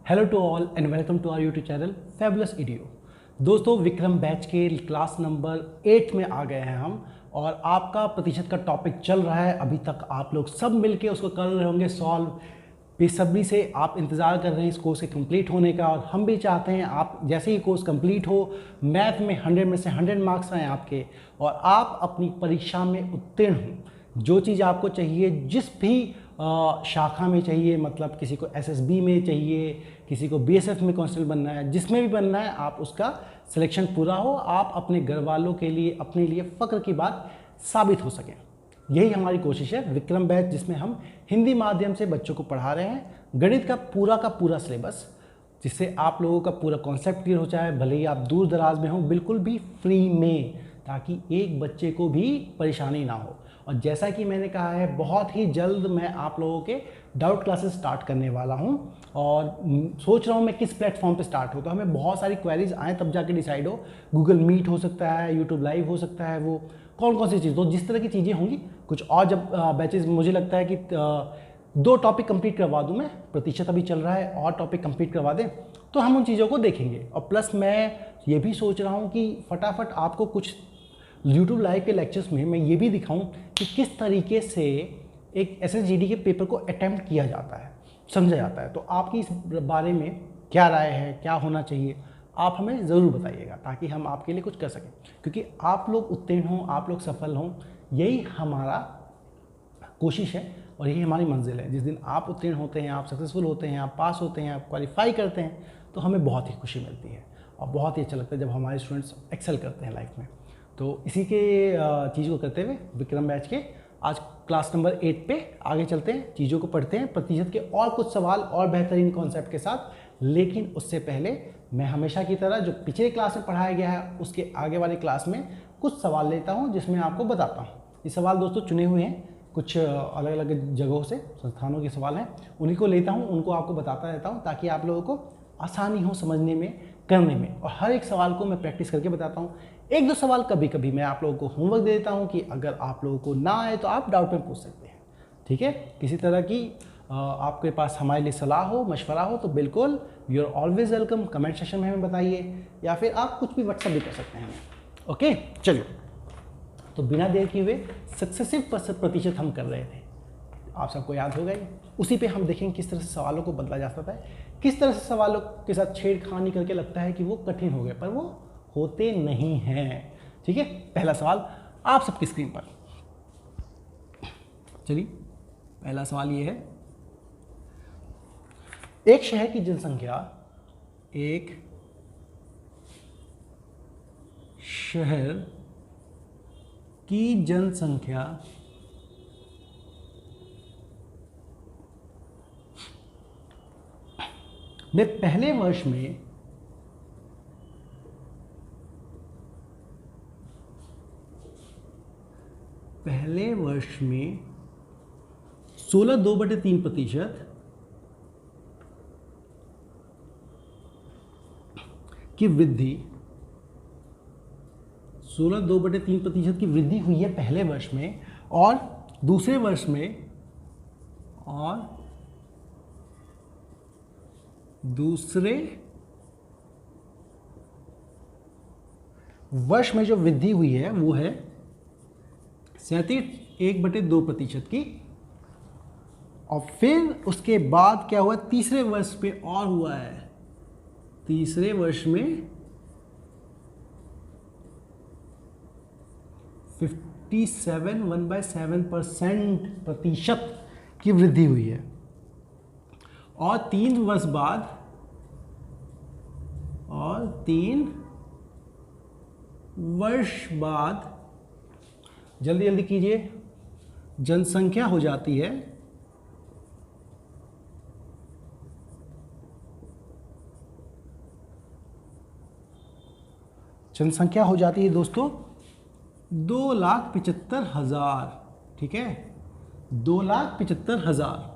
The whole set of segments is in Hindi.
Hello to all and welcome to our YouTube channel fabulous ईडियो। दोस्तों, विक्रम बैच के क्लास नंबर 8 में आ गए हैं हम और आपका प्रतिशत का टॉपिक चल रहा है। अभी तक आप लोग सब मिलके उसको कर रहे होंगे सॉल्व। बेसब्री से आप इंतज़ार कर रहे हैं इस कोर्स के कंप्लीट होने का और हम भी चाहते हैं आप जैसे ही कोर्स कंप्लीट हो, मैथ में 100 में से 100 मार्क्स आएँ आपके और आप अपनी परीक्षा में उत्तीर्ण हों। जो चीज़ आपको चाहिए, जिस भी शाखा में चाहिए, मतलब किसी को एसएसबी में चाहिए, किसी को बीएसएफ में कांस्टेबल बनना है, जिसमें भी बनना है, आप उसका सिलेक्शन पूरा हो, आप अपने घर वालों के लिए, अपने लिए फ़ख्र की बात साबित हो सकें। यही हमारी कोशिश है विक्रम बैच, जिसमें हम हिंदी माध्यम से बच्चों को पढ़ा रहे हैं, गणित का पूरा सिलेबस, जिससे आप लोगों का पूरा कॉन्सेप्ट क्लियर हो जाए, भले ही आप दूर दराज में हों, बिल्कुल भी फ्री में, ताकि एक बच्चे को भी परेशानी ना हो। और जैसा कि मैंने कहा है, बहुत ही जल्द मैं आप लोगों के डाउट क्लासेस स्टार्ट करने वाला हूं और सोच रहा हूं मैं किस प्लेटफॉर्म पे स्टार्ट हो। तो हमें बहुत सारी क्वेरीज आए तब जाके डिसाइड हो। गूगल मीट हो सकता है, यूट्यूब लाइव हो सकता है, वो कौन सी चीज़, तो जिस तरह की चीज़ें होंगी। कुछ और जब बैचेज, मुझे लगता है कि 2 टॉपिक कंप्लीट करवा दूं मैं, प्रतिशत अभी चल रहा है, और टॉपिक कंप्लीट करवा दें तो हम उन चीज़ों को देखेंगे। और प्लस मैं ये भी सोच रहा हूँ कि फटाफट आपको कुछ यूट्यूब लाइव के लेक्चर्स में मैं ये भी दिखाऊं कि किस तरीके से एक एसएसजीडी के पेपर को अटेम्प्ट किया जाता है, समझा जाता है। तो आपकी इस बारे में क्या राय है, क्या होना चाहिए, आप हमें ज़रूर बताइएगा, ताकि हम आपके लिए कुछ कर सकें। क्योंकि आप लोग उत्तीर्ण हों, आप लोग सफल हों, यही हमारा कोशिश है और यही हमारी मंजिल है। जिस दिन आप उत्तीर्ण होते हैं, आप सक्सेसफुल होते हैं, आप पास होते हैं, आप क्वालिफाई करते हैं, तो हमें बहुत ही खुशी मिलती है और बहुत ही अच्छा लगता है जब हमारे स्टूडेंट्स एक्सेल करते हैं लाइफ में। तो इसी के चीज़ को करते हुए विक्रम बैच के आज क्लास नंबर 8 पे आगे चलते हैं, चीज़ों को पढ़ते हैं, प्रतिशत के और कुछ सवाल और बेहतरीन कॉन्सेप्ट के साथ। लेकिन उससे पहले मैं हमेशा की तरह जो पिछले क्लास में पढ़ाया गया है, उसके आगे वाली क्लास में कुछ सवाल लेता हूँ, जिसमें आपको बताता हूँ। ये सवाल दोस्तों चुने हुए हैं, कुछ अलग अलग जगहों से, संस्थानों के सवाल हैं, उन्हीं को लेता हूँ, उनको आपको बताता रहता हूँ, ताकि आप लोगों को आसानी हो समझने में, करने में। और हर एक सवाल को मैं प्रैक्टिस करके बताता हूँ। 1-2 सवाल कभी कभी मैं आप लोगों को होमवर्क दे देता हूँ कि अगर आप लोगों को ना आए तो आप डाउट में पूछ सकते हैं। ठीक है, किसी तरह की आपके पास हमारे लिए सलाह हो, मशवरा हो, तो बिल्कुल you are always welcome. Comment section में हमें बताइए, या फिर आप कुछ भी व्हाट्सअप भी कर सकते हैं हमें। ओके, चलिए। तो बिना देर किए हुए सक्सेसिव प्रतिशत हम कर रहे थे, आप सबको याद होगा ही। उसी पे हम देखेंगे किस तरह से सवालों को बदला जा सकता है, किस तरह से सवालों के साथ छेड़खानी करके लगता है कि वो कठिन हो गए, पर वो होते नहीं हैं। ठीक है, पहला सवाल आप सबकी स्क्रीन पर। चलिए, पहला सवाल ये है, एक शहर की जनसंख्या, एक शहर की जनसंख्या में पहले वर्ष में पहले वर्ष में 16.2/3% की वृद्धि, 16.2/3% की वृद्धि हुई है पहले वर्ष में, और दूसरे वर्ष में, जो वृद्धि हुई है वो है 37.1/2% की। और फिर उसके बाद क्या हुआ, तीसरे वर्ष पे और हुआ है, तीसरे वर्ष में 57.1/7% प्रतिशत की वृद्धि हुई है। और 3 वर्ष बाद, जल्दी जल्दी कीजिए, जनसंख्या हो जाती है दोस्तों 2,75,000। ठीक है, 2,75,000।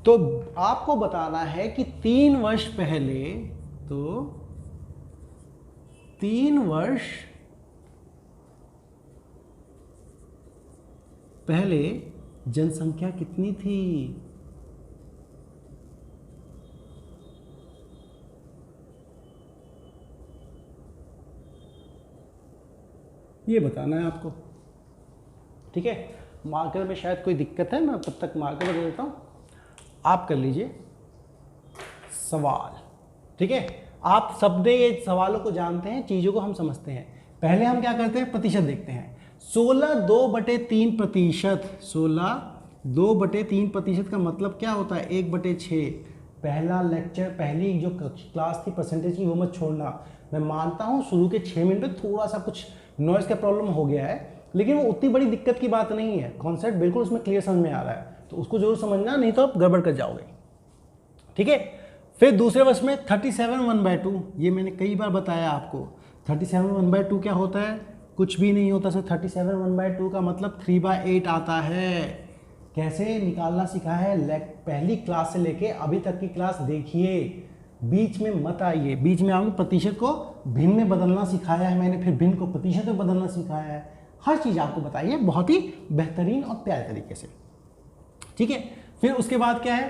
तो आपको बताना है कि 3 वर्ष पहले, तो 3 वर्ष पहले जनसंख्या कितनी थी? ये बताना है आपको। ठीक है, मार्कर में शायद कोई दिक्कत है, मैं तब तक मार्कर बदल देता हूँ, आप कर लीजिए सवाल। ठीक है, आप सबने ये सवालों को जानते हैं, चीज़ों को हम समझते हैं। पहले हम क्या करते हैं, प्रतिशत देखते हैं। 16 2/3%, 16 2/3% का मतलब क्या होता है, 1/6। पहला लेक्चर, पहली जो क्लास थी परसेंटेज की, वो मत छोड़ना। मैं मानता हूँ शुरू के 6 मिनट में थोड़ा सा कुछ नॉइज़ का प्रॉब्लम हो गया है, लेकिन वो उतनी बड़ी दिक्कत की बात नहीं है। कॉन्सेप्ट बिल्कुल उसमें क्लियर समझ में आ रहा है, तो उसको जरूर समझना, नहीं तो आप गड़बड़ कर जाओगे। ठीक है, फिर दूसरे वर्ष में 37 1/2, ये मैंने कई बार बताया आपको। 37 1/2 क्या होता है, कुछ भी नहीं होता सर। 37 1/2 का मतलब 3/8 आता है। कैसे निकालना सिखाया है, पहली क्लास से लेके अभी तक की क्लास देखिए, बीच में मत आइए। बीच में आऊँगी, प्रतिशत को भिन्न में बदलना सिखाया है मैंने, फिर भिन्न को प्रतिशत में बदलना सिखाया है। हर चीज़ आपको बताइए बहुत ही बेहतरीन और प्यारे तरीके से। ठीक है, फिर उसके बाद क्या है,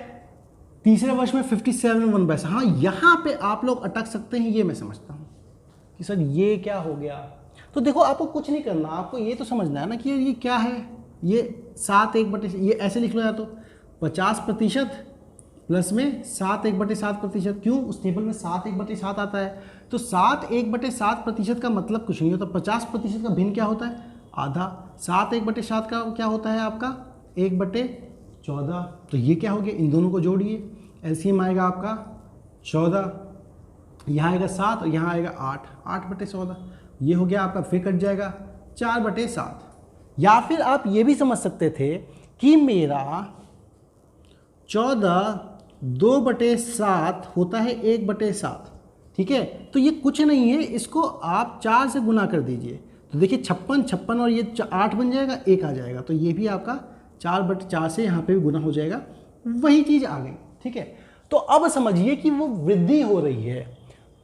तीसरे वर्ष में 57 1/7। हाँ, यहाँ पे आप लोग अटक सकते हैं, ये मैं समझता हूँ कि सर ये क्या हो गया। तो देखो, आपको कुछ नहीं करना, आपको ये तो समझना है ना कि ये क्या है। ये 7 1/, ये ऐसे लिख लो, या तो 50% प्लस में 7 1/7%। क्यों, उस टेबल में 7 1/7 आता है, तो 7 1/7% का मतलब कुछ नहीं होता। 50% का भिन्न क्या होता है, आधा। 7 1/7 का क्या होता है आपका, 1/14। तो ये क्या हो गया, इन दोनों को जोड़िए, एलसीएम आएगा आपका 14, यहाँ आएगा 7 और यहाँ आएगा 8, 8/14। ये हो गया आपका, फिर कट जाएगा 4/7। या फिर आप ये भी समझ सकते थे कि मेरा 14 2/7 होता है 1/7। ठीक है, तो ये कुछ नहीं है, इसको आप 4 से गुना कर दीजिए, तो देखिए 56 और ये 8 बन जाएगा, 1 आ जाएगा, तो ये भी आपका 4/4 से यहाँ पे भी गुना हो जाएगा, वही चीज़ आ गई। ठीक है, तो अब समझिए कि वो वृद्धि हो रही है।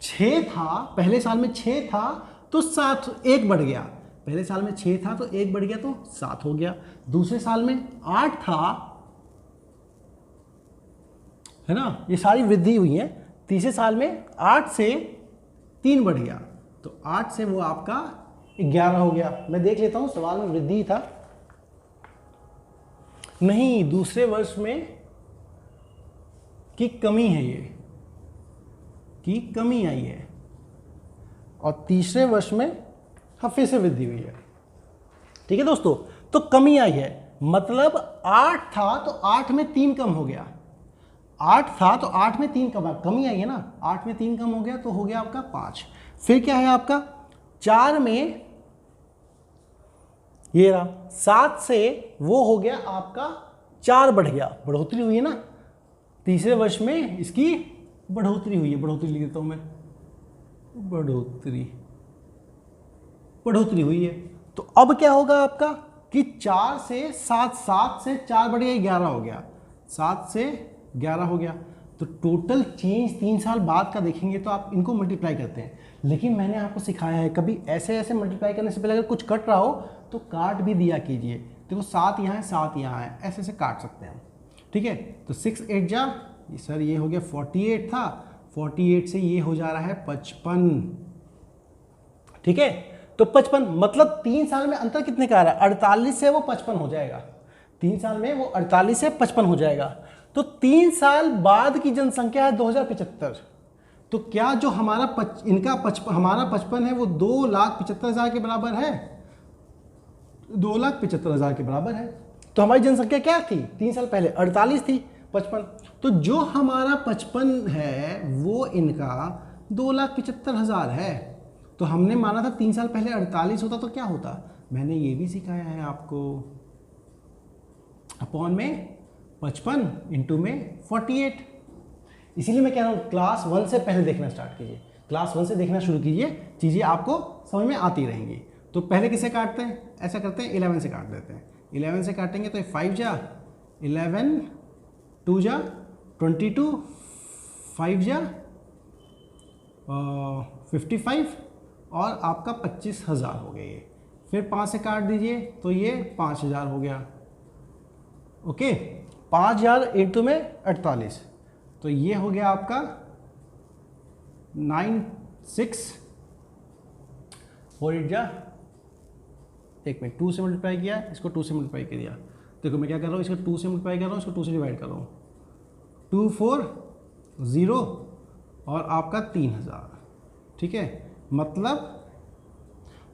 6 था पहले साल में, 6 था तो 7, 1 बढ़ गया। पहले साल में 6 था तो 1 बढ़ गया तो 7 हो गया। दूसरे साल में 8 था, है ना, ये सारी वृद्धि हुई है। तीसरे साल में 8 से 3 बढ़ गया, तो 8 से वो आपका 11 हो गया। मैं देख लेता हूँ सवाल में वृद्धि था, नहीं, दूसरे वर्ष में की कमी है, ये की कमी आई है, और तीसरे वर्ष में हाँ फिर से वृद्धि हुई है। ठीक है दोस्तों, तो कमी आई है, मतलब 8 था तो 8 में 3 कम हो गया। 8 था तो 8 में 3 कमी आई है ना, 8 में 3 कम हो गया तो हो गया आपका 5। फिर क्या है आपका 4 में, ये रहा 7 से वो हो गया आपका 4 बढ़ गया, बढ़ोतरी हुई है ना। तीसरे वर्ष में इसकी बढ़ोतरी हुई है, बढ़ोतरी लिख देता हूं मैं, बढ़ोतरी हुई है। तो अब क्या होगा आपका कि 4 से 7, 7 से 4 बढ़ गया 11 हो गया, 7 से 11 हो गया। तो टोटल चेंज 3 साल बाद का देखेंगे तो आप इनको मल्टीप्लाई करते हैं, लेकिन मैंने आपको सिखाया है कभी ऐसे ऐसे मल्टीप्लाई करने से पहले अगर कुछ कट रहा हो तो काट भी दिया कीजिए। देखो 7 यहाँ है, 7 यहाँ है, ऐसे ऐसे काट सकते हैं। ठीक है, तो 6 8 जा, सर ये हो गया 48 था, 48 से ये हो जा रहा है 55। ठीक है, तो 55 मतलब 3 साल में अंतर कितने का आ रहा है, 48 से वो 55 हो जाएगा। 3 साल में वो 48 से 55 हो जाएगा। तो 3 साल बाद की जनसंख्या है 2075। तो क्या जो हमारा हमारा 55 है वो 2,75,000 के बराबर है, 2,75,000 के बराबर है। तो हमारी जनसंख्या क्या थी 3 साल पहले, 48 थी, 55। तो जो हमारा 55 है वो इनका 2,75,000 है। तो हमने माना था 3 साल पहले 48 होता तो क्या होता, मैंने ये भी सिखाया है आपको, अपॉन में 55 इंटू में 48। इसीलिए मैं कह रहा हूँ क्लास 1 से पहले देखना स्टार्ट कीजिए, क्लास 1 से देखना शुरू कीजिए, चीज़ें आपको समझ में आती रहेंगी। तो पहले किसे काटते हैं, ऐसा करते हैं 11 से काट देते हैं। 11 से काटेंगे तो 5 जा 11, 2 जा 22, 5 जा 55 और आपका 25,000 हो गया ये। फिर 5 से काट दीजिए तो ये 5,000 हो गया। ओके, 5,000 इंटू में 48, तो ये हो गया आपका 96, 4 8 जा एक मिनट 2 से मल्टीप्लाई किया, इसको 2 से मल्टीप्लाई कर दिया। देखो मैं क्या कर रहा हूँ, इसको 2 से मल्टीप्लाई कर रहा हूँ, इसको 2 से डिवाइड कर रहा हूँ। 2 4 0 और आपका 3000, ठीक है, मतलब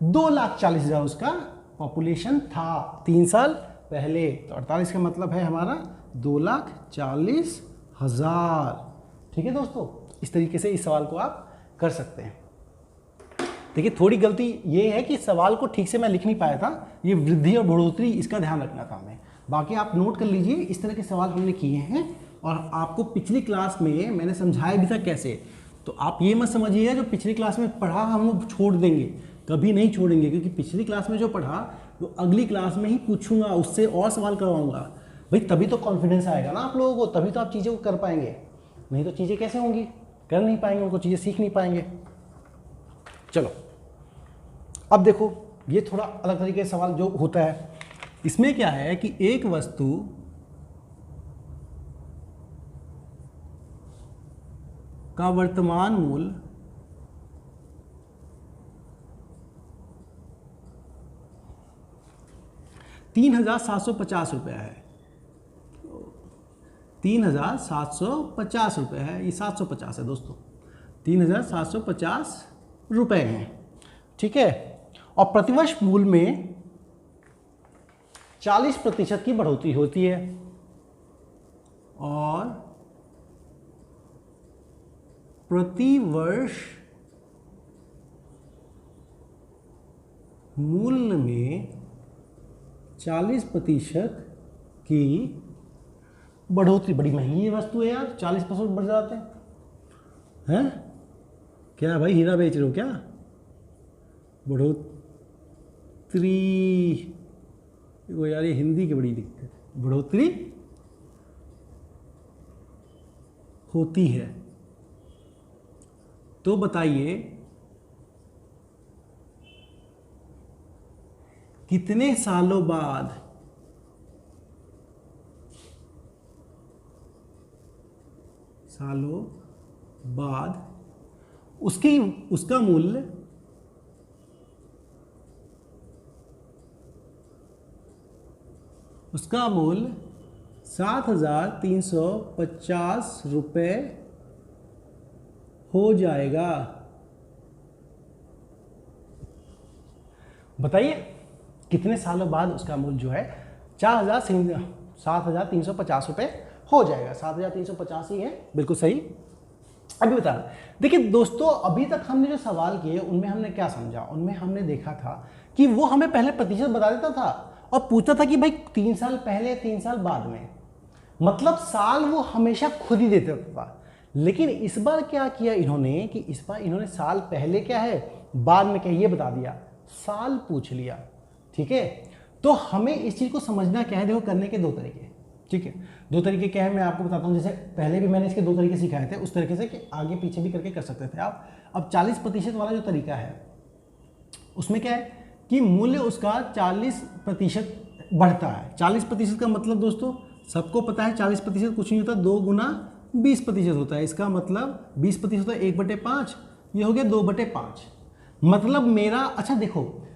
2,40,000 उसका पॉपुलेशन था 3 साल पहले। तो 48 का मतलब है हमारा 2,40,000। ठीक है दोस्तों, इस तरीके से इस सवाल को आप कर सकते हैं। देखिए थोड़ी गलती ये है कि सवाल को ठीक से मैं लिख नहीं पाया था, ये वृद्धि और बढ़ोतरी इसका ध्यान रखना था हमें। बाकी आप नोट कर लीजिए, इस तरह के सवाल हमने किए हैं और आपको पिछली क्लास में मैंने समझाया भी था कैसे। तो आप ये मत समझिएगा जो पिछली क्लास में पढ़ा हम लोग छोड़ देंगे, कभी नहीं छोड़ेंगे, क्योंकि पिछली क्लास में जो पढ़ा वो अगली क्लास में ही पूछूंगा, उससे और सवाल करवाऊंगा भाई, तभी तो कॉन्फिडेंस आएगा ना आप लोगों को, तभी तो आप चीज़ों को कर पाएंगे। नहीं तो चीज़ें कैसे होंगी, कर नहीं पाएंगे, उनको चीज़ें सीख नहीं पाएंगे। चलो अब देखो, ये थोड़ा अलग तरीके से सवाल जो होता है, इसमें क्या है कि एक वस्तु का वर्तमान मूल्य ₹3,750 है। 3,750 है, ये 750 है दोस्तों, 3,750 रुपये हैं, ठीक है। और प्रतिवर्ष मूल्य में 40% की बढ़ोतरी होती है और प्रतिवर्ष मूल्य में 40% की बढ़ोतरी। बड़ी महंगी वस्तु है यार, 40% बढ़ जाते हैं। क्या भाई हीरा बेच रहे हो क्या? बढ़ोतरी, वो यार ये हिंदी की बड़ी दिक्कत, बढ़ोतरी होती है। तो बताइए कितने सालों बाद उसका मूल्य ₹7,350 हो जाएगा। बताइए कितने सालों बाद उसका मूल्य जो है 7,350 रुपये हो जाएगा। 7,350 ही है, बिल्कुल सही। अभी बता, देखिए दोस्तों, अभी तक हमने जो सवाल किए उनमें हमने क्या समझा, उनमें हमने देखा था कि वो हमें पहले प्रतिशत बता देता था और पूछता था कि भाई 3 साल पहले 3 साल बाद में, मतलब साल वो हमेशा खुद ही देता था। लेकिन इस बार क्या किया इन्होंने कि इस बार इन्होंने साल पहले क्या है बाद में क्या ये बता दिया, साल पूछ लिया। ठीक है, तो हमें इस चीज़ को समझना क्या है, देखो करने के 2 तरीके, ठीक है। 2 तरीके क्या है मैं आपको बताता हूँ। जैसे पहले भी मैंने इसके 2 तरीके सिखाए थे, उस तरीके से कि आगे पीछे भी करके कर सकते थे आप। अब 40% वाला जो तरीका है उसमें क्या है कि मूल्य उसका 40% बढ़ता है। 40% का मतलब दोस्तों सबको पता है 40% कुछ नहीं होता, 2 गुना 20% होता है। इसका मतलब 20% होता है 1/5, ये हो गया 2/5। मतलब मेरा, अच्छा देखो,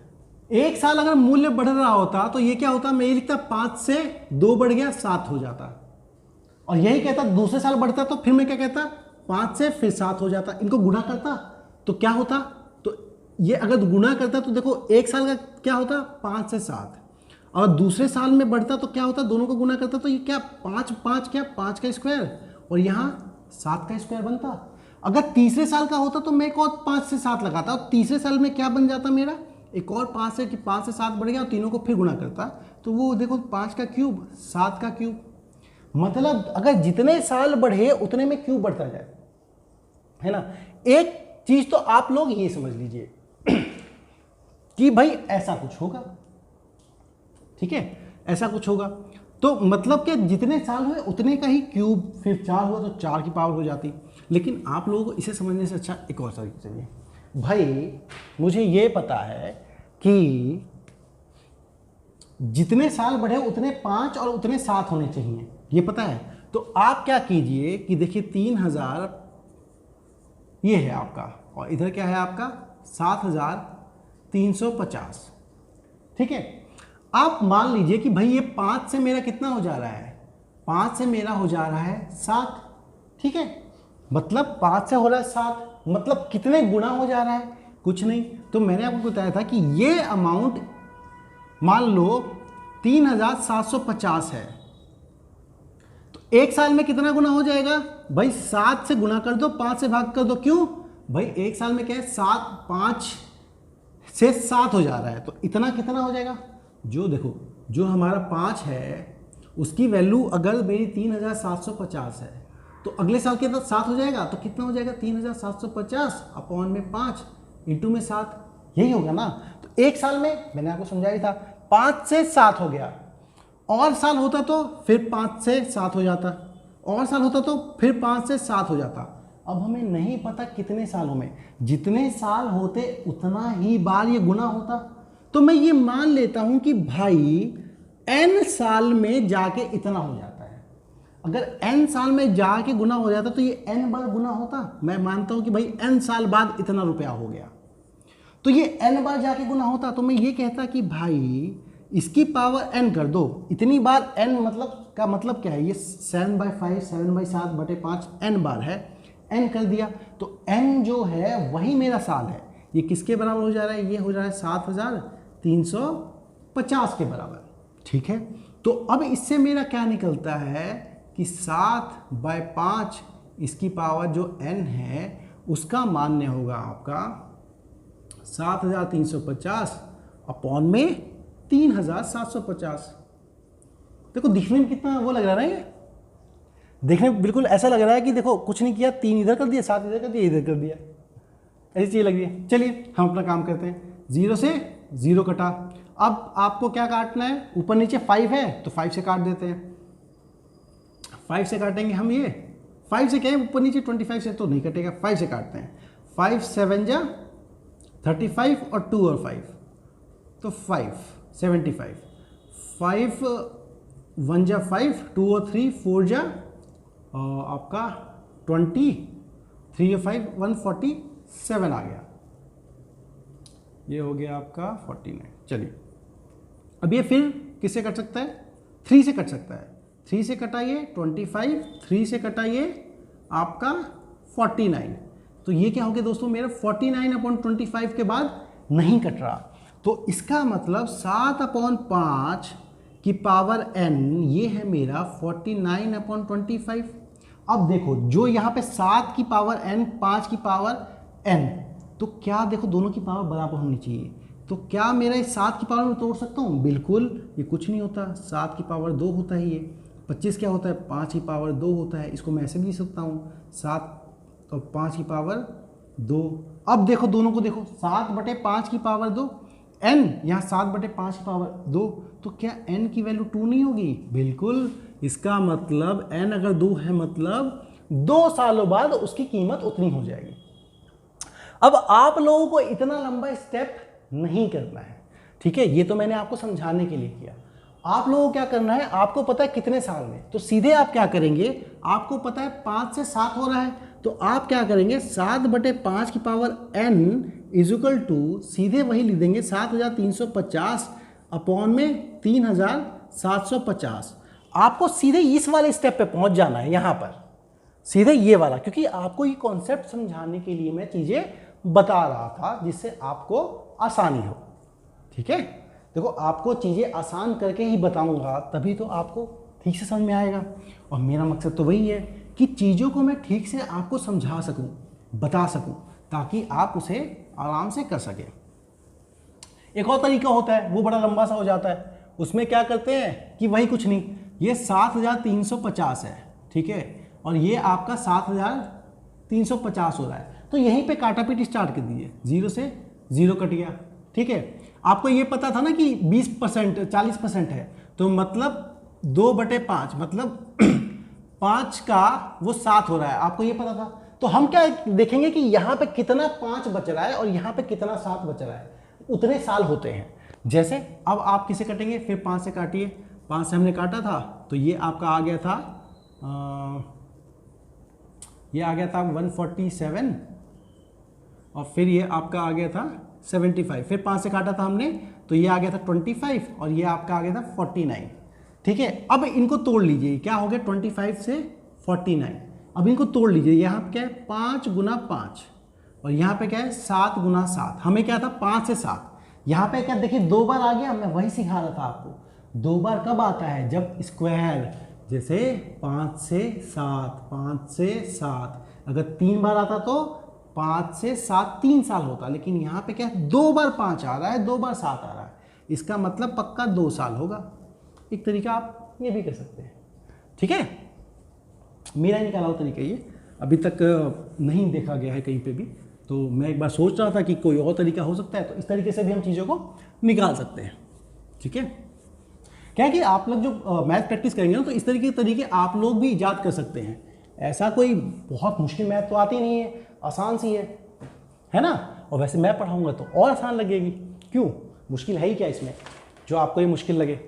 एक साल अगर मूल्य बढ़ रहा होता तो ये क्या होता, मैं ये लिखता 5 से 2 बढ़ गया 7 हो जाता, और यही कहता दूसरे साल बढ़ता तो फिर मैं क्या कहता 5 से फिर 7 हो जाता। इनको गुणा करता तो क्या होता, तो ये अगर गुणा करता तो देखो एक साल का क्या होता 5 से 7, और दूसरे साल में बढ़ता तो क्या होता, दोनों को गुणा करता तो ये क्या 5 क्या 5 का स्क्वायर और यहाँ 7 का स्क्वायर बनता। अगर तीसरे साल का होता तो मैं एक और 5 से 7 लगाता और तीसरे साल में क्या बन जाता मेरा, एक और 5 से 7 बढ़ गया और तीनों को फिर गुणा करता, तो वो देखो 5 का क्यूब 7 का क्यूब। मतलब अगर जितने साल बढ़े उतने में क्यूब बढ़ता जाए, है ना। एक चीज तो आप लोग ये समझ लीजिए कि भाई ऐसा कुछ होगा, ठीक है, ऐसा कुछ होगा। तो मतलब कि जितने साल हुए उतने का ही क्यूब, फिर 4 हुआ तो 4 की पावर हो जाती। लेकिन आप लोगों को इसे समझने से अच्छा एक और तरीका चाहिए। भाई मुझे ये पता है कि जितने साल बढ़े उतने 5 और उतने 7 होने चाहिए, ये पता है। तो आप क्या कीजिए कि देखिए 3000 ये है आपका, और इधर क्या है आपका 7,350, ठीक है। आप मान लीजिए कि भाई ये 5 से मेरा कितना हो जा रहा है, 5 से मेरा हो जा रहा है 7, ठीक है। मतलब 5 से हो रहा है 7, मतलब कितने गुना हो जा रहा है, कुछ नहीं। तो मैंने आपको बताया था कि ये अमाउंट मान लो 3750 है, तो एक साल में कितना गुना हो जाएगा भाई, 7 से गुना कर दो, 5 से भाग कर दो। क्यों भाई, एक साल में क्या है, 5 से 7 हो जा रहा है, तो इतना कितना हो जाएगा, जो देखो जो हमारा 5 है उसकी वैल्यू अगर मेरी 3750 है, तो अगले साल के अंदर 7 हो जाएगा, तो कितना हो जाएगा 3750 अपॉन में 5 इंटू में 7, यही होगा ना। तो एक साल में मैंने आपको समझाया था 5 से 7 हो गया, और साल होता तो फिर 5 से 7 हो जाता, और साल होता तो फिर 5 से 7 हो जाता। अब हमें नहीं पता कितने सालों में, जितने साल होते उतना ही बार ये गुना होता। तो मैं ये मान लेता हूं कि भाई n साल में जाके इतना हो जाता है। अगर n साल में जाके गुना हो जाता तो ये n बार गुना होता। मैं मानता हूं कि भाई n साल बाद इतना रुपया हो गया, तो ये n बार जाके गुना होता। तो मैं ये कहता कि भाई इसकी पावर n कर दो, इतनी बार n मतलब का मतलब क्या है, ये 7/5 7/7/5 n बार है, n कर दिया। तो n जो है वही मेरा साल है। ये किसके बराबर हो जा रहा है, ये हो जा रहा है 7350 के बराबर, ठीक है। तो अब इससे मेरा क्या निकलता है कि 7/5 इसकी पावर जो n है उसका मान्य होगा आपका 7350 अपॉन में 3750। देखो दिखने में कितना वो लग रहा है, ये देखने में बिल्कुल ऐसा लग रहा है कि देखो कुछ नहीं किया, 3 इधर कर दिया, 7 इधर कर दिया, इधर कर दिया, ऐसी चीज़ लग रही है। चलिए हम अपना काम करते हैं, 0 से 0 कटा। अब आपको क्या काटना है, ऊपर नीचे 5 है तो 5 से काट देते हैं, 5 से काटेंगे हम। ये 5 से क्या है, ऊपर नीचे 25 से तो नहीं कटेगा, 5 से काटते हैं। 5 7 जा 35 और 2 और 5 तो 5 75, 5 1 जा 5, 2 और 3 4 जा आपका 20, 3 और 5 147 आ गया, ये हो गया आपका 49। चलिए अब ये फिर किससे कट सकता है, 3 से कट सकता है। 3 से कटाइए 25, 3 से कटाइए आपका 49, तो ये क्या हो गया दोस्तों, मेरा 49/25 के बाद नहीं कट रहा। तो इसका मतलब 7/5 की पावर n, ये है मेरा 49/25। अब देखो जो यहाँ पे 7 की पावर n, 5 की पावर n, तो क्या देखो दोनों की पावर बराबर होनी चाहिए। तो क्या मेरा इस 7 की पावर में तोड़ सकता हूँ, बिल्कुल, ये कुछ नहीं होता, 7 की पावर 2 होता है। ये 25 क्या होता है, 5 की पावर 2 होता है। इसको मैं ऐसे भी लिख सकता हूँ 7 और 5 की पावर 2। अब देखो दोनों को देखो, 7/5 की पावर 2, n यहाँ 7/5 की पावर 2, तो क्या n की वैल्यू 2 नहीं होगी, बिल्कुल। इसका मतलब n अगर 2 है मतलब 2 सालों बाद उसकी कीमत उतनी हो जाएगी। अब आप लोगों को इतना लंबा स्टेप नहीं करना है, ठीक है, ये तो मैंने आपको समझाने के लिए किया। आप लोगों को क्या करना है, आपको पता है कितने साल में, तो सीधे आप क्या करेंगे, आपको पता है 5 से 7 हो रहा है, तो आप क्या करेंगे 7/5 की पावर n इजुकल टू सीधे वही लिख देंगे 7350 अपॉन में 3750। आपको सीधे इस वाले स्टेप पे पहुंच जाना है, यहाँ पर सीधे ये वाला, क्योंकि आपको ये कॉन्सेप्ट समझाने के लिए मैं चीज़ें बता रहा था जिससे आपको आसानी हो, ठीक है। देखो आपको चीज़ें आसान करके ही बताऊंगा तभी तो आपको ठीक से समझ में आएगा, और मेरा मकसद तो वही है कि चीज़ों को मैं ठीक से आपको समझा सकूं, बता सकूं, ताकि आप उसे आराम से कर सकें। एक और तरीका होता है, वो बड़ा लंबा सा हो जाता है, उसमें क्या करते हैं कि वही कुछ नहीं, ये 7350 है, ठीक है, और ये आपका 7350 हो रहा है, तो यहीं पे काटापीट स्टार्ट कर दीजिए, 0 से 0 कट गया, ठीक है। आपको ये पता था ना कि 20% 40% है, तो मतलब 2/5 मतलब 5 का वो 7 हो रहा है, आपको ये पता था। तो हम क्या देखेंगे कि यहाँ पे कितना 5 बच रहा है और यहाँ पे कितना 7 बच रहा है, उतने साल होते हैं। जैसे अब आप किसे कटेंगे, फिर 5 से काटिए, 5 से हमने काटा था तो ये आपका आ गया था ये आ गया था 147, और फिर ये आपका आ गया था 75, फिर 5 से काटा था हमने तो ये आ गया था 25 और ये आपका आ गया था 49। ठीक है, अब इनको तोड़ लीजिए, क्या हो गया 25 से 49। अब इनको तोड़ लीजिए, यहाँ पे क्या है 5 गुना 5 और यहाँ पे क्या है 7 गुना 7। हमें क्या था 5 से 7, यहाँ पे क्या देखिए 2 बार आ गया। मैं वही सिखा रहा था आपको, 2 बार कब आता है, जब स्क्वायर, जैसे 5 से 7, 5 से 7। अगर 3 बार आता तो 5 से 7 3 साल होता, लेकिन यहाँ पे क्या है 2 बार 5 आ रहा है, 2 बार 7 आ रहा है, इसका मतलब पक्का 2 साल होगा। एक तरीका आप ये भी कर सकते हैं। ठीक है, मेरा निकाला हुआ तरीका ये अभी तक नहीं देखा गया है कहीं पे भी, तो मैं एक बार सोच रहा था कि कोई और तरीका हो सकता है, तो इस तरीके से भी हम चीज़ों को निकाल सकते हैं। ठीक है, क्या है कि आप लोग जो मैथ प्रैक्टिस करेंगे ना, तो इस तरीके के तरीके आप लोग भी ईजाद कर सकते हैं। ऐसा कोई बहुत मुश्किल मैथ तो आती नहीं है, आसान सी है ना। और वैसे मैं पढ़ाऊँगा तो और आसान लगेगी, क्यों, मुश्किल है ही क्या इसमें जो आपको ये मुश्किल लगे।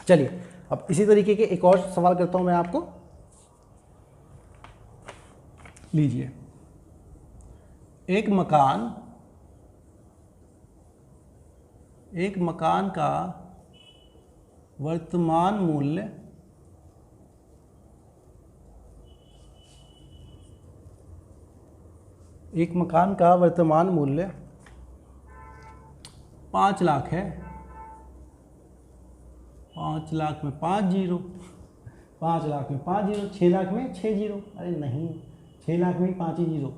चलिए, अब इसी तरीके के एक और सवाल करता हूँ मैं आपको, लीजिए। एक मकान का वर्तमान मूल्य एक मकान का वर्तमान मूल्य 5 लाख है। 5 लाख में 5 जीरो, 5 लाख में 5 जीरो, 6 लाख में 6 जीरो। अरे नहीं, 6 लाख में ही 5 ही जीरो,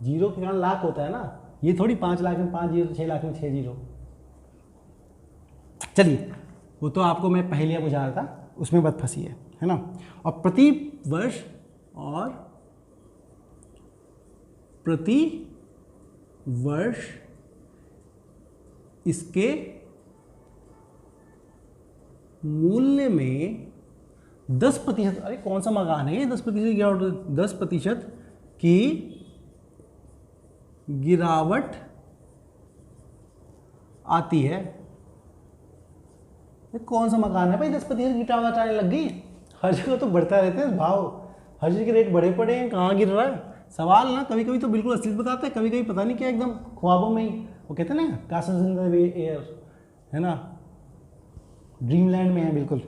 जीरो के कारण लाख होता है ना, ये थोड़ी 5 लाख में 5 जीरो, 6 लाख में 6 जीरो। चलिए, वो तो आपको मैं पहेलियाँ बुझा रहा था, उसमें मत फंसिए, है ना। और प्रति वर्ष इसके मूल्य में 10%, अरे कौन सा मकान है ये 10% 10% की गिरावट आती है। ये कौन सा मकान है भाई 10% गिरावट आने लग गई? हर जगह तो बढ़ता रहता है भाव, हर चीज़ के रेट बढ़े पड़े हैं, कहाँ गिर रहा है सवाल ना। कभी कभी तो बिल्कुल असली बताते हैं, कभी कभी पता नहीं क्या एकदम ख्वाबों में ही, वो कहते हैं ना कासस इन द एयर, है ना, ड्रीमलैंड में है बिल्कुल।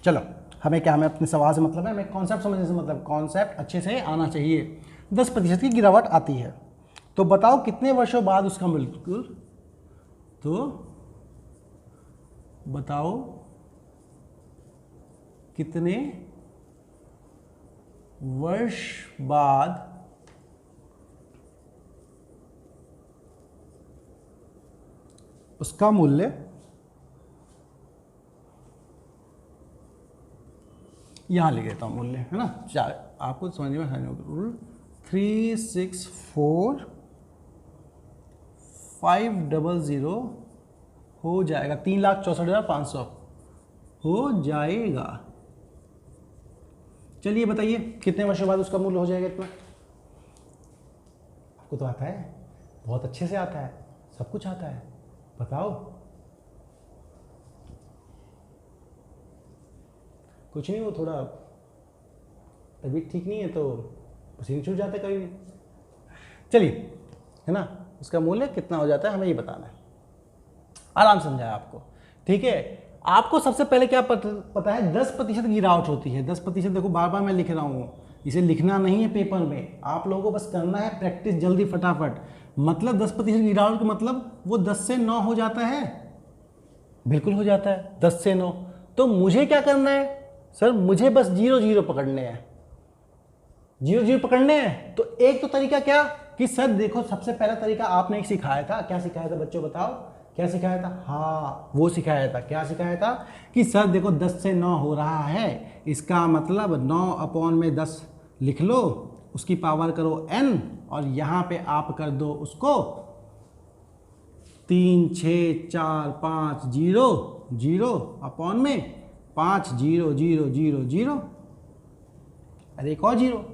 चलो, हमें क्या, हमें अपने सवाल से मतलब है, हमें कॉन्सेप्ट समझने से मतलब, कॉन्सेप्ट अच्छे से आना चाहिए। 10% की गिरावट आती है, तो बताओ कितने वर्षों बाद उसका बिल्कुल, तो बताओ कितने वर्ष बाद उसका मूल्य यहाँ लिख देता हूँ मूल्य, है ना। चार आपको समझ में रूल 364,500 हो जाएगा, 3,64,500 हो जाएगा। चलिए बताइए कितने वर्षों बाद उसका मूल्य हो जाएगा इतना? आपको तो आता है, बहुत अच्छे से आता है, सब कुछ आता है, बताओ। कुछ नहीं, वो थोड़ा तबीयत ठीक नहीं है तो पसीने छूट जाता है कभी भी। चलिए, है ना, उसका मूल्य कितना हो जाता है हमें ये बताना है। आराम समझाया आपको, ठीक है। आपको सबसे पहले क्या पता है, 10% गिरावट होती है। 10%, देखो बार बार मैं लिख रहा हूँ, इसे लिखना नहीं है पेपर में, आप लोगों को बस करना है प्रैक्टिस जल्दी फटाफट। मतलब 10% गिरावट का मतलब वो 10 से 9 हो जाता है, बिल्कुल हो जाता है 10 से 9। तो मुझे क्या करना है सर, मुझे बस 0 पकड़ने हैं, 0 पकड़ने हैं। तो एक तो तरीका क्या कि सर देखो, सबसे पहला तरीका आपने एक सिखाया था, क्या सिखाया था बच्चों बताओ, क्या सिखाया था? हाँ, वो सिखाया था, क्या सिखाया था कि सर देखो 10 से 9 हो रहा है, इसका मतलब 9/10 लिख लो, उसकी पावर करो n, और यहाँ पे आप कर दो उसको 3, 6, 4, 5, 0, 5, 0, 0, 0, 0, अरे एक और 0।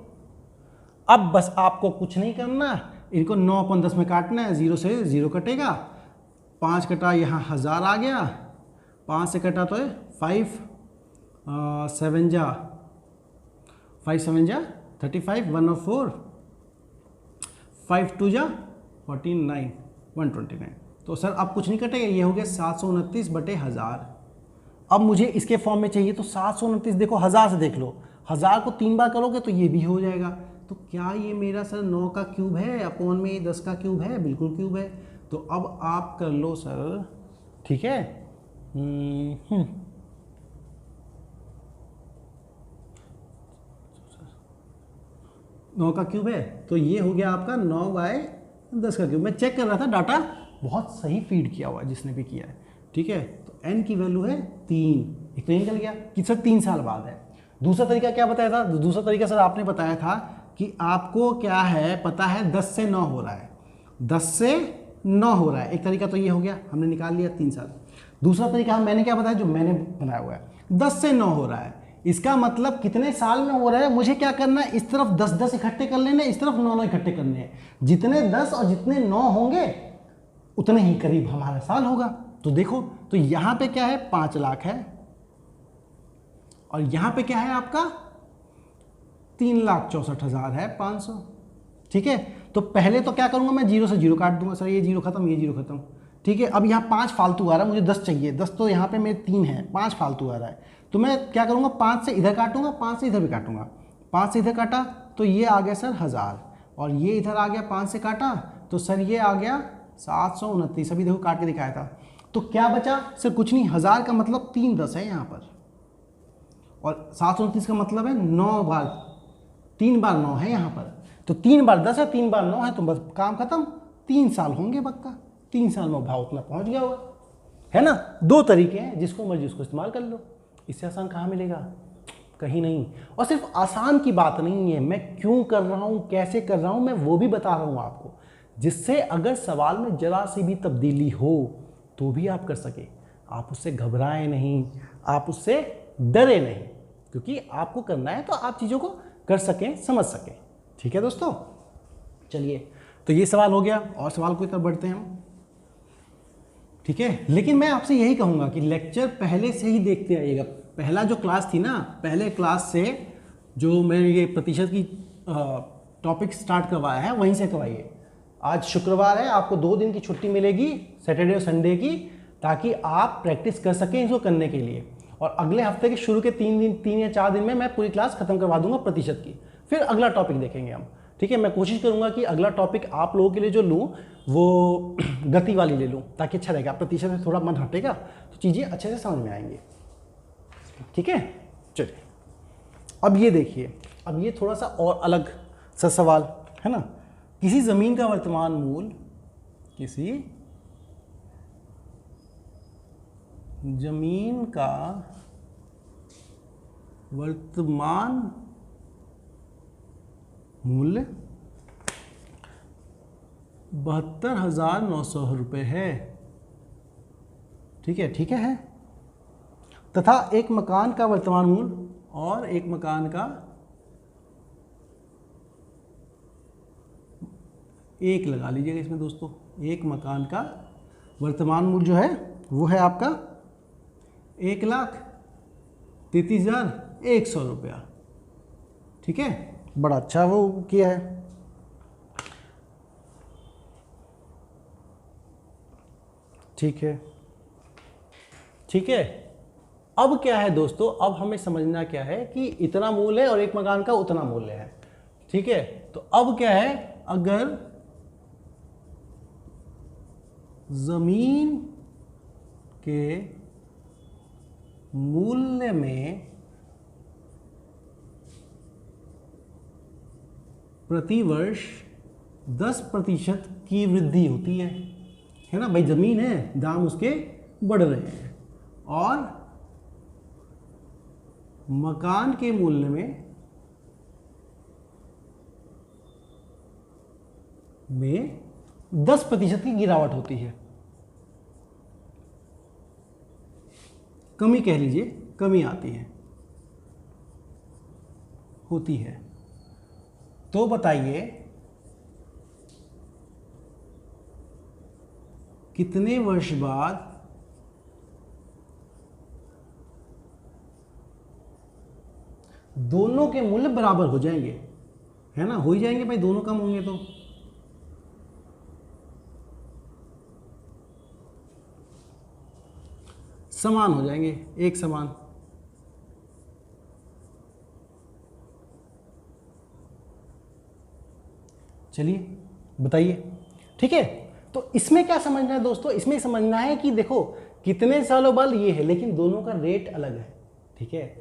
अब बस आपको कुछ नहीं करना, इनको 9/10 में काटना है, 0 से 0 कटेगा, 5 कटा, यहाँ 1000 आ गया, 5 से कटा तो 5 7 जा 35, 1 और 4, 5 2 जा 49, 129। तो सर अब कुछ नहीं कटेगा, ये हो गया 729/1000। अब मुझे इसके फॉर्म में चाहिए, तो 729 देखो 1000 से देख लो, 1000 को 3 बार करोगे तो ये भी हो जाएगा। तो क्या ये मेरा सर 9 का क्यूब है अपॉन में ये 10 का क्यूब है? बिल्कुल क्यूब है। तो अब आप कर लो सर, ठीक है। 9 का क्यूब है, तो ये हो गया आपका 9/10 का क्यूब। मैं चेक कर रहा था, डाटा बहुत सही फीड किया हुआ है जिसने भी किया है, ठीक है। तो n की वैल्यू है 3, एक तो निकल गया कि सर 3 साल बाद है। दूसरा तरीका क्या बताया था? दूसरा तरीका सर आपने बताया था कि आपको क्या है पता है 10 से 9 हो रहा है, 10 से 9 हो रहा है। एक तरीका तो ये हो गया, हमने निकाल लिया 3 साल। दूसरा तरीका मैंने क्या बताया, जो मैंने बनाया हुआ है, 10 से 9 हो रहा है। इसका मतलब कितने साल में हो रहा है, मुझे क्या करना है, इस तरफ 10-10 इकट्ठे कर लेने, इस तरफ 9-9 इकट्ठे करने हैं। जितने 10 और जितने 9 होंगे उतने ही करीब हमारा साल होगा। तो देखो, तो यहां पे क्या है 5 लाख है, और यहां पे क्या है आपका 3,64,000 है 500, ठीक है। तो पहले तो क्या करूंगा मैं, 0 से 0 काट दूंगा, सर ये 0 खत्म, ये 0 खत्म, ठीक है। अब यहाँ 5 फालतू आ रहा है, मुझे 10 चाहिए, 10 तो यहाँ पे मेरे 3 है, 5 फालतू आ रहा है। तो मैं क्या करूँगा, 5 से इधर काटूंगा, 5 से इधर भी काटूंगा। 5 से इधर काटा तो ये आ गया सर 1000, और ये इधर आ गया 5 से काटा तो सर ये आ गया 729। अभी देखो काट के दिखाया था। तो क्या बचा सर, कुछ नहीं, 1000 का मतलब 3 10 है यहाँ पर, और 729 का मतलब है 9 बार, 3 बार 9 है यहाँ पर। तो 3 बार 10 है, 3 बार 9 है, तो बस काम खत्म। 3 साल होंगे पक्का, 3 साल में भाव उतना पहुँच गया होगा, है ना। 2 तरीके हैं, जिसको मर्जी उसको इस्तेमाल कर लो। इससे आसान कहाँ मिलेगा, कहीं नहीं। और सिर्फ आसान की बात नहीं है, मैं क्यों कर रहा हूँ, कैसे कर रहा हूँ, मैं वो भी बता रहा हूँ आपको, जिससे अगर सवाल में जरा सी भी तब्दीली हो तो भी आप कर सके। आप उससे घबराएं नहीं, आप उससे डरे नहीं, क्योंकि आपको करना है तो आप चीज़ों को कर सकें, समझ सकें, ठीक है दोस्तों। चलिए, तो ये सवाल हो गया, और सवाल की तरफ बढ़ते हैं हम, ठीक है। लेकिन मैं आपसे यही कहूँगा कि लेक्चर पहले से ही देखते आइएगा। पहला जो क्लास थी ना, पहले क्लास से जो मैंने ये प्रतिशत की टॉपिक स्टार्ट करवाया है, वहीं से करवाइए। आज शुक्रवार है, आपको 2 दिन की छुट्टी मिलेगी, सैटरडे और संडे की, ताकि आप प्रैक्टिस कर सकें इसको करने के लिए। और अगले हफ्ते के शुरू के 3 या 4 दिन में मैं पूरी क्लास खत्म करवा दूंगा प्रतिशत की, फिर अगला टॉपिक देखेंगे हम, ठीक है। मैं कोशिश करूंगा कि अगला टॉपिक आप लोगों के लिए जो लूँ वो गति वाली ले लूँ, ताकि अच्छा रहेगा, प्रतिशत से थोड़ा मन हटेगा तो चीज़ें अच्छे से समझ में आएंगी, ठीक है। चलिए, अब ये देखिए, अब ये थोड़ा सा और अलग सा सवाल है ना। किसी ज़मीन का वर्तमान मूल्य, किसी जमीन का वर्तमान मूल्य 72,900 रुपये है, ठीक है, ठीक है। तथा एक मकान का वर्तमान मूल्य, और एक मकान का 1 लगा लीजिएगा इसमें दोस्तों, एक मकान का वर्तमान मूल्य जो है वो है आपका 1,33,100 रुपया, ठीक है। बड़ा अच्छा वो किया है, ठीक है, ठीक है। अब क्या है दोस्तों, अब हमें समझना क्या है कि इतना मूल्य है और एक मकान का उतना मूल्य है, ठीक है। तो अब क्या है, अगर जमीन के मूल्य में प्रतिवर्ष 10% की वृद्धि होती है ना भाई। जमीन है, दाम उसके बढ़ रहे हैं, और मकान के मूल्य में 10% की गिरावट होती है, कमी कह लीजिए, कमी आती है, होती है। तो बताइए कितने वर्ष बाद दोनों के मूल्य बराबर हो जाएंगे, है ना, हो ही जाएंगे भाई, दोनों कम होंगे तो। समान हो जाएंगे, एक समान। चलिए बताइए, ठीक है। तो इसमें क्या समझना है दोस्तों, इसमें समझना है कि देखो कितने सालों बाद ये है, लेकिन दोनों का रेट अलग है, ठीक है।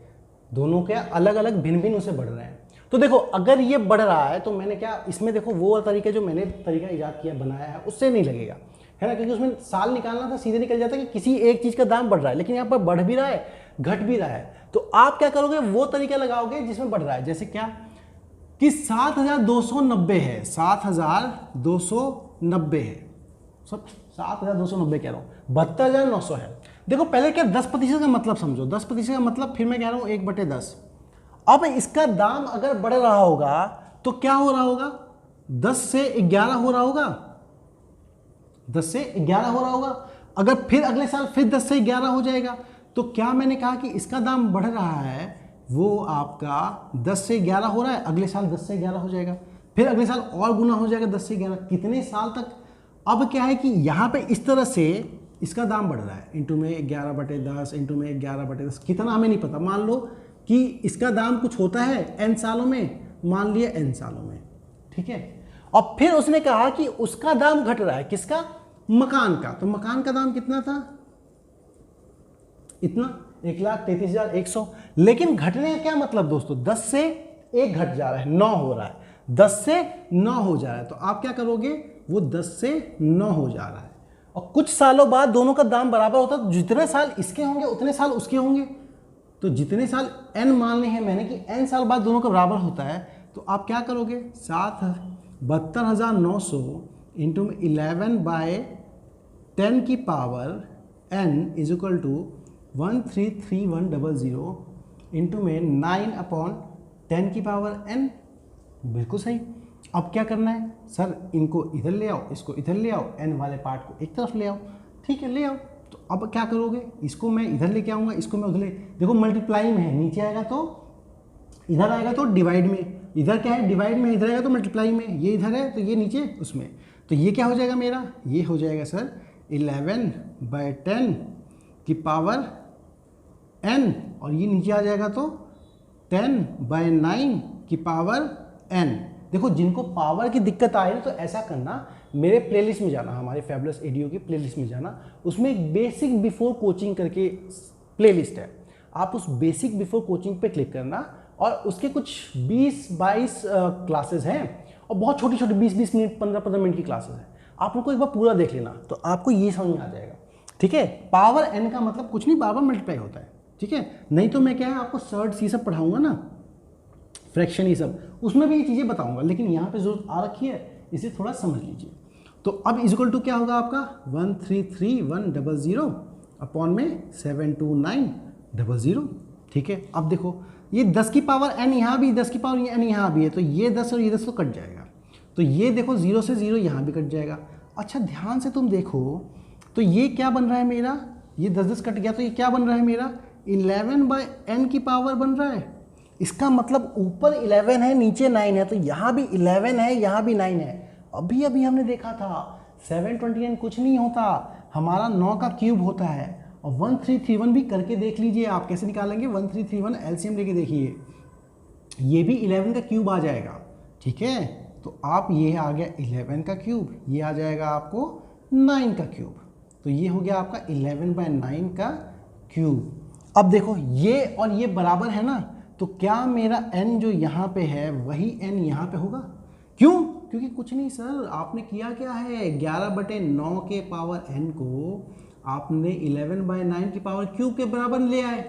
दोनों के अलग अलग भिन्न भिन्न उसे बढ़ रहे हैं। तो देखो अगर ये बढ़ रहा है तो मैंने क्या इसमें देखो वो तरीका जो मैंने तरीका ईजाद किया बनाया है उससे नहीं लगेगा, है ना, क्योंकि उसमें साल निकालना था, सीधे निकल जाता है कि किसी एक चीज़ का दाम बढ़ रहा है, लेकिन यहाँ पर बढ़ भी रहा है घट भी रहा है। तो आप क्या करोगे, वो तरीका लगाओगे जिसमें बढ़ रहा है। जैसे क्या कि 7290 है, 7290 है, सब 7290 कह रहा हूँ, 72,900 है। देखो पहले क्या 10% का मतलब समझो, 10% का मतलब फिर मैं कह रहा हूँ 1/10। अब इसका दाम अगर बढ़ रहा होगा तो क्या हो रहा होगा, 10 से 11 हो रहा होगा, 10 से 11 हो रहा होगा। अगर फिर अगले साल फिर 10 से 11 हो जाएगा, तो क्या मैंने कहा कि इसका दाम बढ़ रहा है, वो आपका 10 से 11 हो रहा है, अगले साल 10 से 11 हो जाएगा, फिर अगले साल और गुना हो जाएगा 10 से 11, कितने साल तक। अब क्या है कि यहाँ पे इस तरह से इसका दाम बढ़ रहा है, इंटू में 11/10, इंटू में 11/10, कितना हमें नहीं पता। मान लो कि इसका दाम कुछ होता है n सालों में, मान लिया n सालों में, ठीक है। और फिर उसने कहा कि उसका दाम घट रहा है, किसका, मकान का। तो मकान का दाम कितना था, इतना 1,33,100। लेकिन घटने का क्या मतलब दोस्तों, 10 से 1 घट जा रहा है, 9 हो रहा है, 10 से 9 हो जा रहा है। तो आप क्या करोगे, वो 10 से 9 हो जा रहा है, और कुछ सालों बाद दोनों का दाम बराबर होता है। तो जितने साल इसके होंगे उतने साल उसके होंगे। तो जितने साल n मान लिए हैं मैंने कि n साल बाद दोनों का बराबर होता है, तो आप क्या करोगे, 72,900 इंटू 11/10 की power n is equal to 133100 into में 9/10 की पावर n। बिल्कुल सही। अब क्या करना है सर, इनको इधर ले आओ, इसको इधर ले आओ, n वाले पार्ट को एक तरफ ले आओ, ठीक है, ले आओ। तो अब क्या करोगे, इसको मैं इधर लेके आऊँगा, इसको मैं उधर ले, देखो मल्टीप्लाई में है, नीचे आएगा तो इधर आएगा तो डिवाइड में, इधर क्या है डिवाइड में, इधर आएगा तो मल्टीप्लाई में, ये इधर है तो ये नीचे उसमें। तो ये क्या हो जाएगा मेरा, ये हो जाएगा सर 11/10 की पावर n, और ये नीचे आ जाएगा तो 10/9 की पावर n। देखो जिनको पावर की दिक्कत आ रही है तो ऐसा करना, मेरे प्लेलिस्ट में जाना, हमारे फैबुलस एडीओ की प्लेलिस्ट में जाना, उसमें एक बेसिक बिफोर कोचिंग करके प्लेलिस्ट है, आप उस बेसिक बिफोर कोचिंग पे क्लिक करना, और उसके कुछ 20-22 क्लासेस हैं, और बहुत छोटी छोटी 20-20 मिनट 15-15 मिनट की क्लासेस हैं। आप उनको एक बार पूरा देख लेना तो आपको ये समझ में आ जाएगा, ठीक है। पावर n का मतलब कुछ नहीं, बार मल्टीप्लाई होता है, ठीक है। नहीं तो मैं क्या है आपको सर्ट्स ये सब पढ़ाऊंगा ना, फ्रैक्शन ये सब, उसमें भी ये चीज़ें बताऊंगा, लेकिन यहाँ पे जरूरत आ रखी है, इसे थोड़ा समझ लीजिए। तो अब इक्वल टू क्या होगा आपका 133100 अपॉन में 72900, ठीक है। अब देखो ये 10 की पावर n यहाँ भी, 10 की पावर n यहाँ भी है, तो ये 10 और ये 10 तो कट जाएगा, तो ये देखो 0 से 0 यहाँ भी कट जाएगा। अच्छा ध्यान से तुम देखो, तो ये क्या बन रहा है मेरा, ये 10-10 कट गया, तो ये क्या बन रहा है मेरा 11/n की पावर बन रहा है। इसका मतलब ऊपर 11 है नीचे 9 है, तो यहाँ भी 11 है यहाँ भी 9 है। अभी अभी हमने देखा था 729 कुछ नहीं होता, हमारा 9 का क्यूब होता है। और 1331 भी करके देख लीजिए आप, कैसे निकालेंगे 1331 एलसीएम लेके देखिए, ये भी 11 का क्यूब आ जाएगा, ठीक है। तो आप ये आ गया 11 का क्यूब, ये आ जाएगा आपको 9 का क्यूब, तो ये हो गया आपका 11/9 का क्यूब। अब देखो ये और ये बराबर है ना, तो क्या मेरा n जो यहाँ पे है वही n यहाँ पे होगा, क्यों, क्योंकि कुछ नहीं सर, आपने किया क्या है 11/9 के पावर n को आपने 11/9 की पावर क्यूब के बराबर ले आए।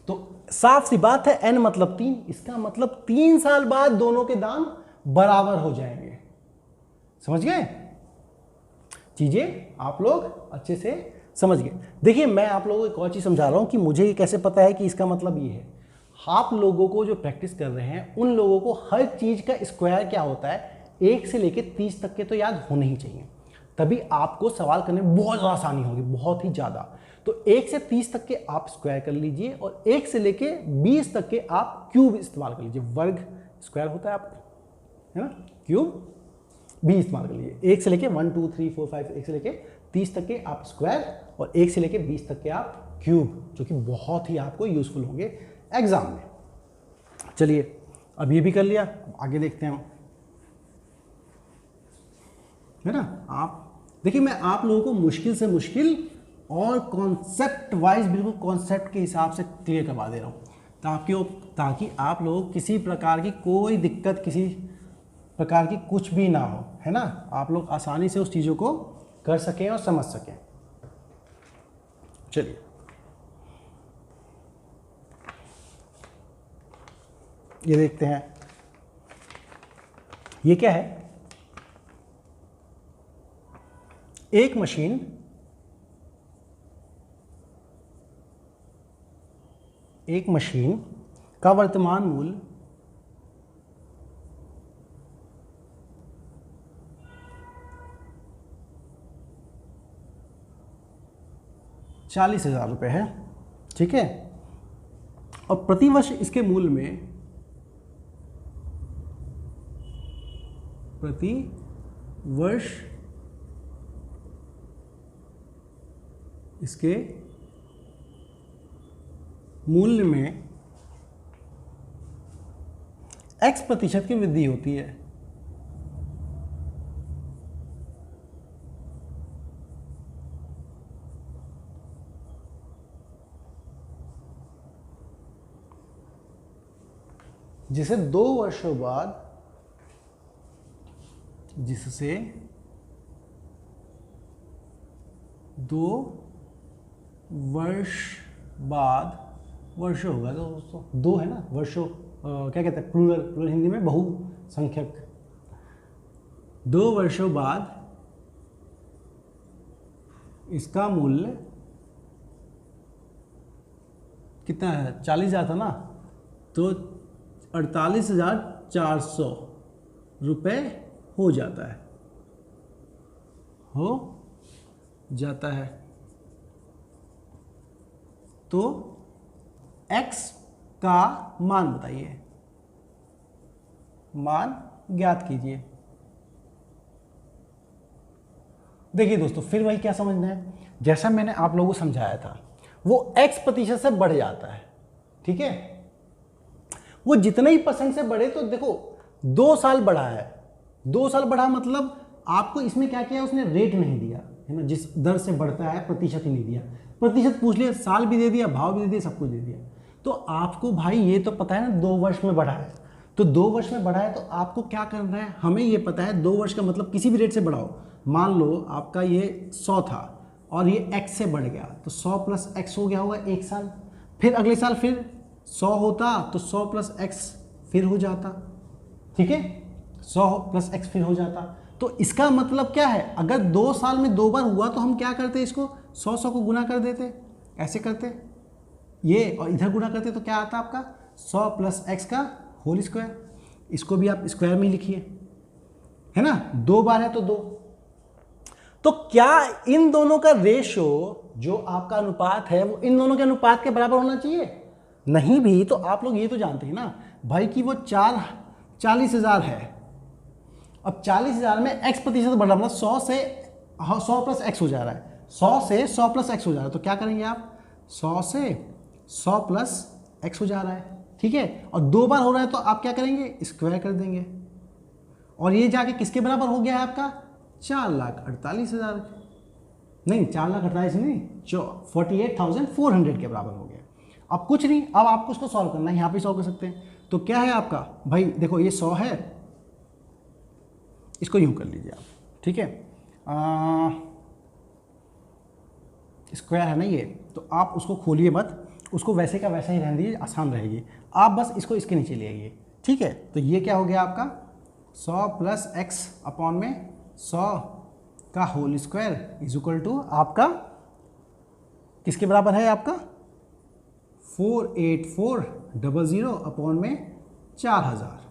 तो साफ सी बात है n मतलब 3, इसका मतलब 3 साल बाद दोनों के दाम बराबर हो जाएंगे। समझ गए, चीजें आप लोग अच्छे से समझ गए। देखिए मैं आप लोगों को एक और चीज समझा रहा हूं कि मुझे ये कैसे पता है कि इसका मतलब ये है। आप लोगों को जो प्रैक्टिस कर रहे हैं उन लोगों को हर चीज का स्क्वायर क्या होता है 1 से लेके 30 तक के तो याद होने ही चाहिए, तभी आपको सवाल करने में बहुत ज़्यादा आसानी होगी, बहुत ही ज़्यादा। तो 1 से 30 तक के आप स्क्वायर कर लीजिए, और 1 से लेके 20 तक के आप क्यूब इस्तेमाल कर लीजिए। वर्ग स्क्वायर होता है आपका, है ना, क्यूब भी इस्तेमाल कर लीजिए। 1 से लेके 1 2 3 4 5 1 से लेके 30 तक के आप स्क्वायर और 1 से लेके 20 तक के आप क्यूब, जो कि बहुत ही आपको यूजफुल होंगे एग्जाम में। चलिए अब ये भी कर लिया, आगे देखते हैं हम, है ना। आप देखिए, मैं आप लोगों को मुश्किल से मुश्किल और कॉन्सेप्ट वाइज बिल्कुल कॉन्सेप्ट के हिसाब से क्लियर करवा दे रहा हूँ, ताकि आप लोग किसी प्रकार की कोई दिक्कत, किसी प्रकार की कुछ भी ना हो, है ना। आप लोग आसानी से उस चीज़ों को कर सकें और समझ सकें। चलिए ये देखते हैं, ये क्या है। एक मशीन का वर्तमान मूल्य 40,000 रुपये है, ठीक है। और प्रतिवर्ष इसके मूल्य में इसके मूल्य में X% की वृद्धि होती है। जिसे 2 वर्षों बाद, जिससे 2 वर्ष बाद, वर्षों होगा तो दोस्तों 2 है ना, वर्षों क्या कहते हैं, प्लूरल हिंदी में बहुसंख्यक। 2 वर्षों बाद इसका मूल्य कितना है, 40,000 था ना, तो 48,400 रुपये हो जाता है। तो x का मान बताइए, मान ज्ञात कीजिए। देखिए दोस्तों, फिर वही क्या समझना है, जैसा मैंने आप लोगों को समझाया था, वो x% से बढ़ जाता है, ठीक है। वो जितने ही % से बढ़े, तो देखो 2 साल बढ़ा है, 2 साल बढ़ा मतलब आपको इसमें क्या किया, उसने रेट नहीं दिया, है ना, जिस दर से बढ़ता है प्रतिशत ही नहीं दिया। प्रतिशत पूछ लिया, साल भी दे दिया, भाव भी दे दिया, सब कुछ दे दिया। तो आपको भाई ये तो पता है ना 2 वर्ष में बढ़ा है, तो 2 वर्ष में बढ़ा है तो आपको क्या करना है, हमें ये पता है 2 वर्ष का मतलब किसी भी रेट से बढ़ाओ। मान लो आपका ये 100 था और ये x से बढ़ गया, तो 100 + x हो गया होगा 1 साल, फिर अगले साल फिर 100 होता तो 100 + x फिर हो जाता, ठीक है, 100 + x फिर हो जाता। तो इसका मतलब क्या है, अगर 2 साल में 2 बार हुआ तो हम क्या करते, इसको 100 को गुना कर देते, ऐसे करते ये, और इधर गुना करते तो क्या आता आपका 100 + x का होल स्क्वायर। इसको भी आप स्क्वायर में लिखिए, है ना, 2 बार है तो 2। तो क्या इन दोनों का रेशो, जो आपका अनुपात है, वो इन दोनों के अनुपात के बराबर होना चाहिए? नहीं भी तो आप लोग ये तो जानते हैं ना भाई कि वो 40,000 है। अब 40,000 में x% बढ़ रहा, मतलब 100 से 100 + x हो जा रहा है, 100 से 100 + x हो जा रहा है। तो क्या करेंगे आप, 100 से 100 + x हो जा रहा है, ठीक है। और 2 बार हो रहा है तो आप क्या करेंगे, स्क्वायर कर देंगे, और ये जाके किसके बराबर हो गया है आपका, 4,48,000, नहीं 4,48,000 नहीं, 48,400 के बराबर हो गया। अब कुछ नहीं, अब आपको उसको सॉल्व करना है, यहाँ पे सॉल्व कर सकते हैं। तो क्या है आपका भाई, देखो ये 100 है, इसको यूं कर लीजिए आप, ठीक है, स्क्वायर है ना ये, तो आप उसको खोलिए मत, उसको वैसे का वैसा ही रहने दीजिए, आसान रहेगी। आप बस इसको इसके नीचे ले आइए, ठीक है। तो ये क्या हो गया आपका 100 + x अपॉन में 100 का whole square is equal to आपका किसके बराबर है, आपका 48400 अपॉन में 40,000।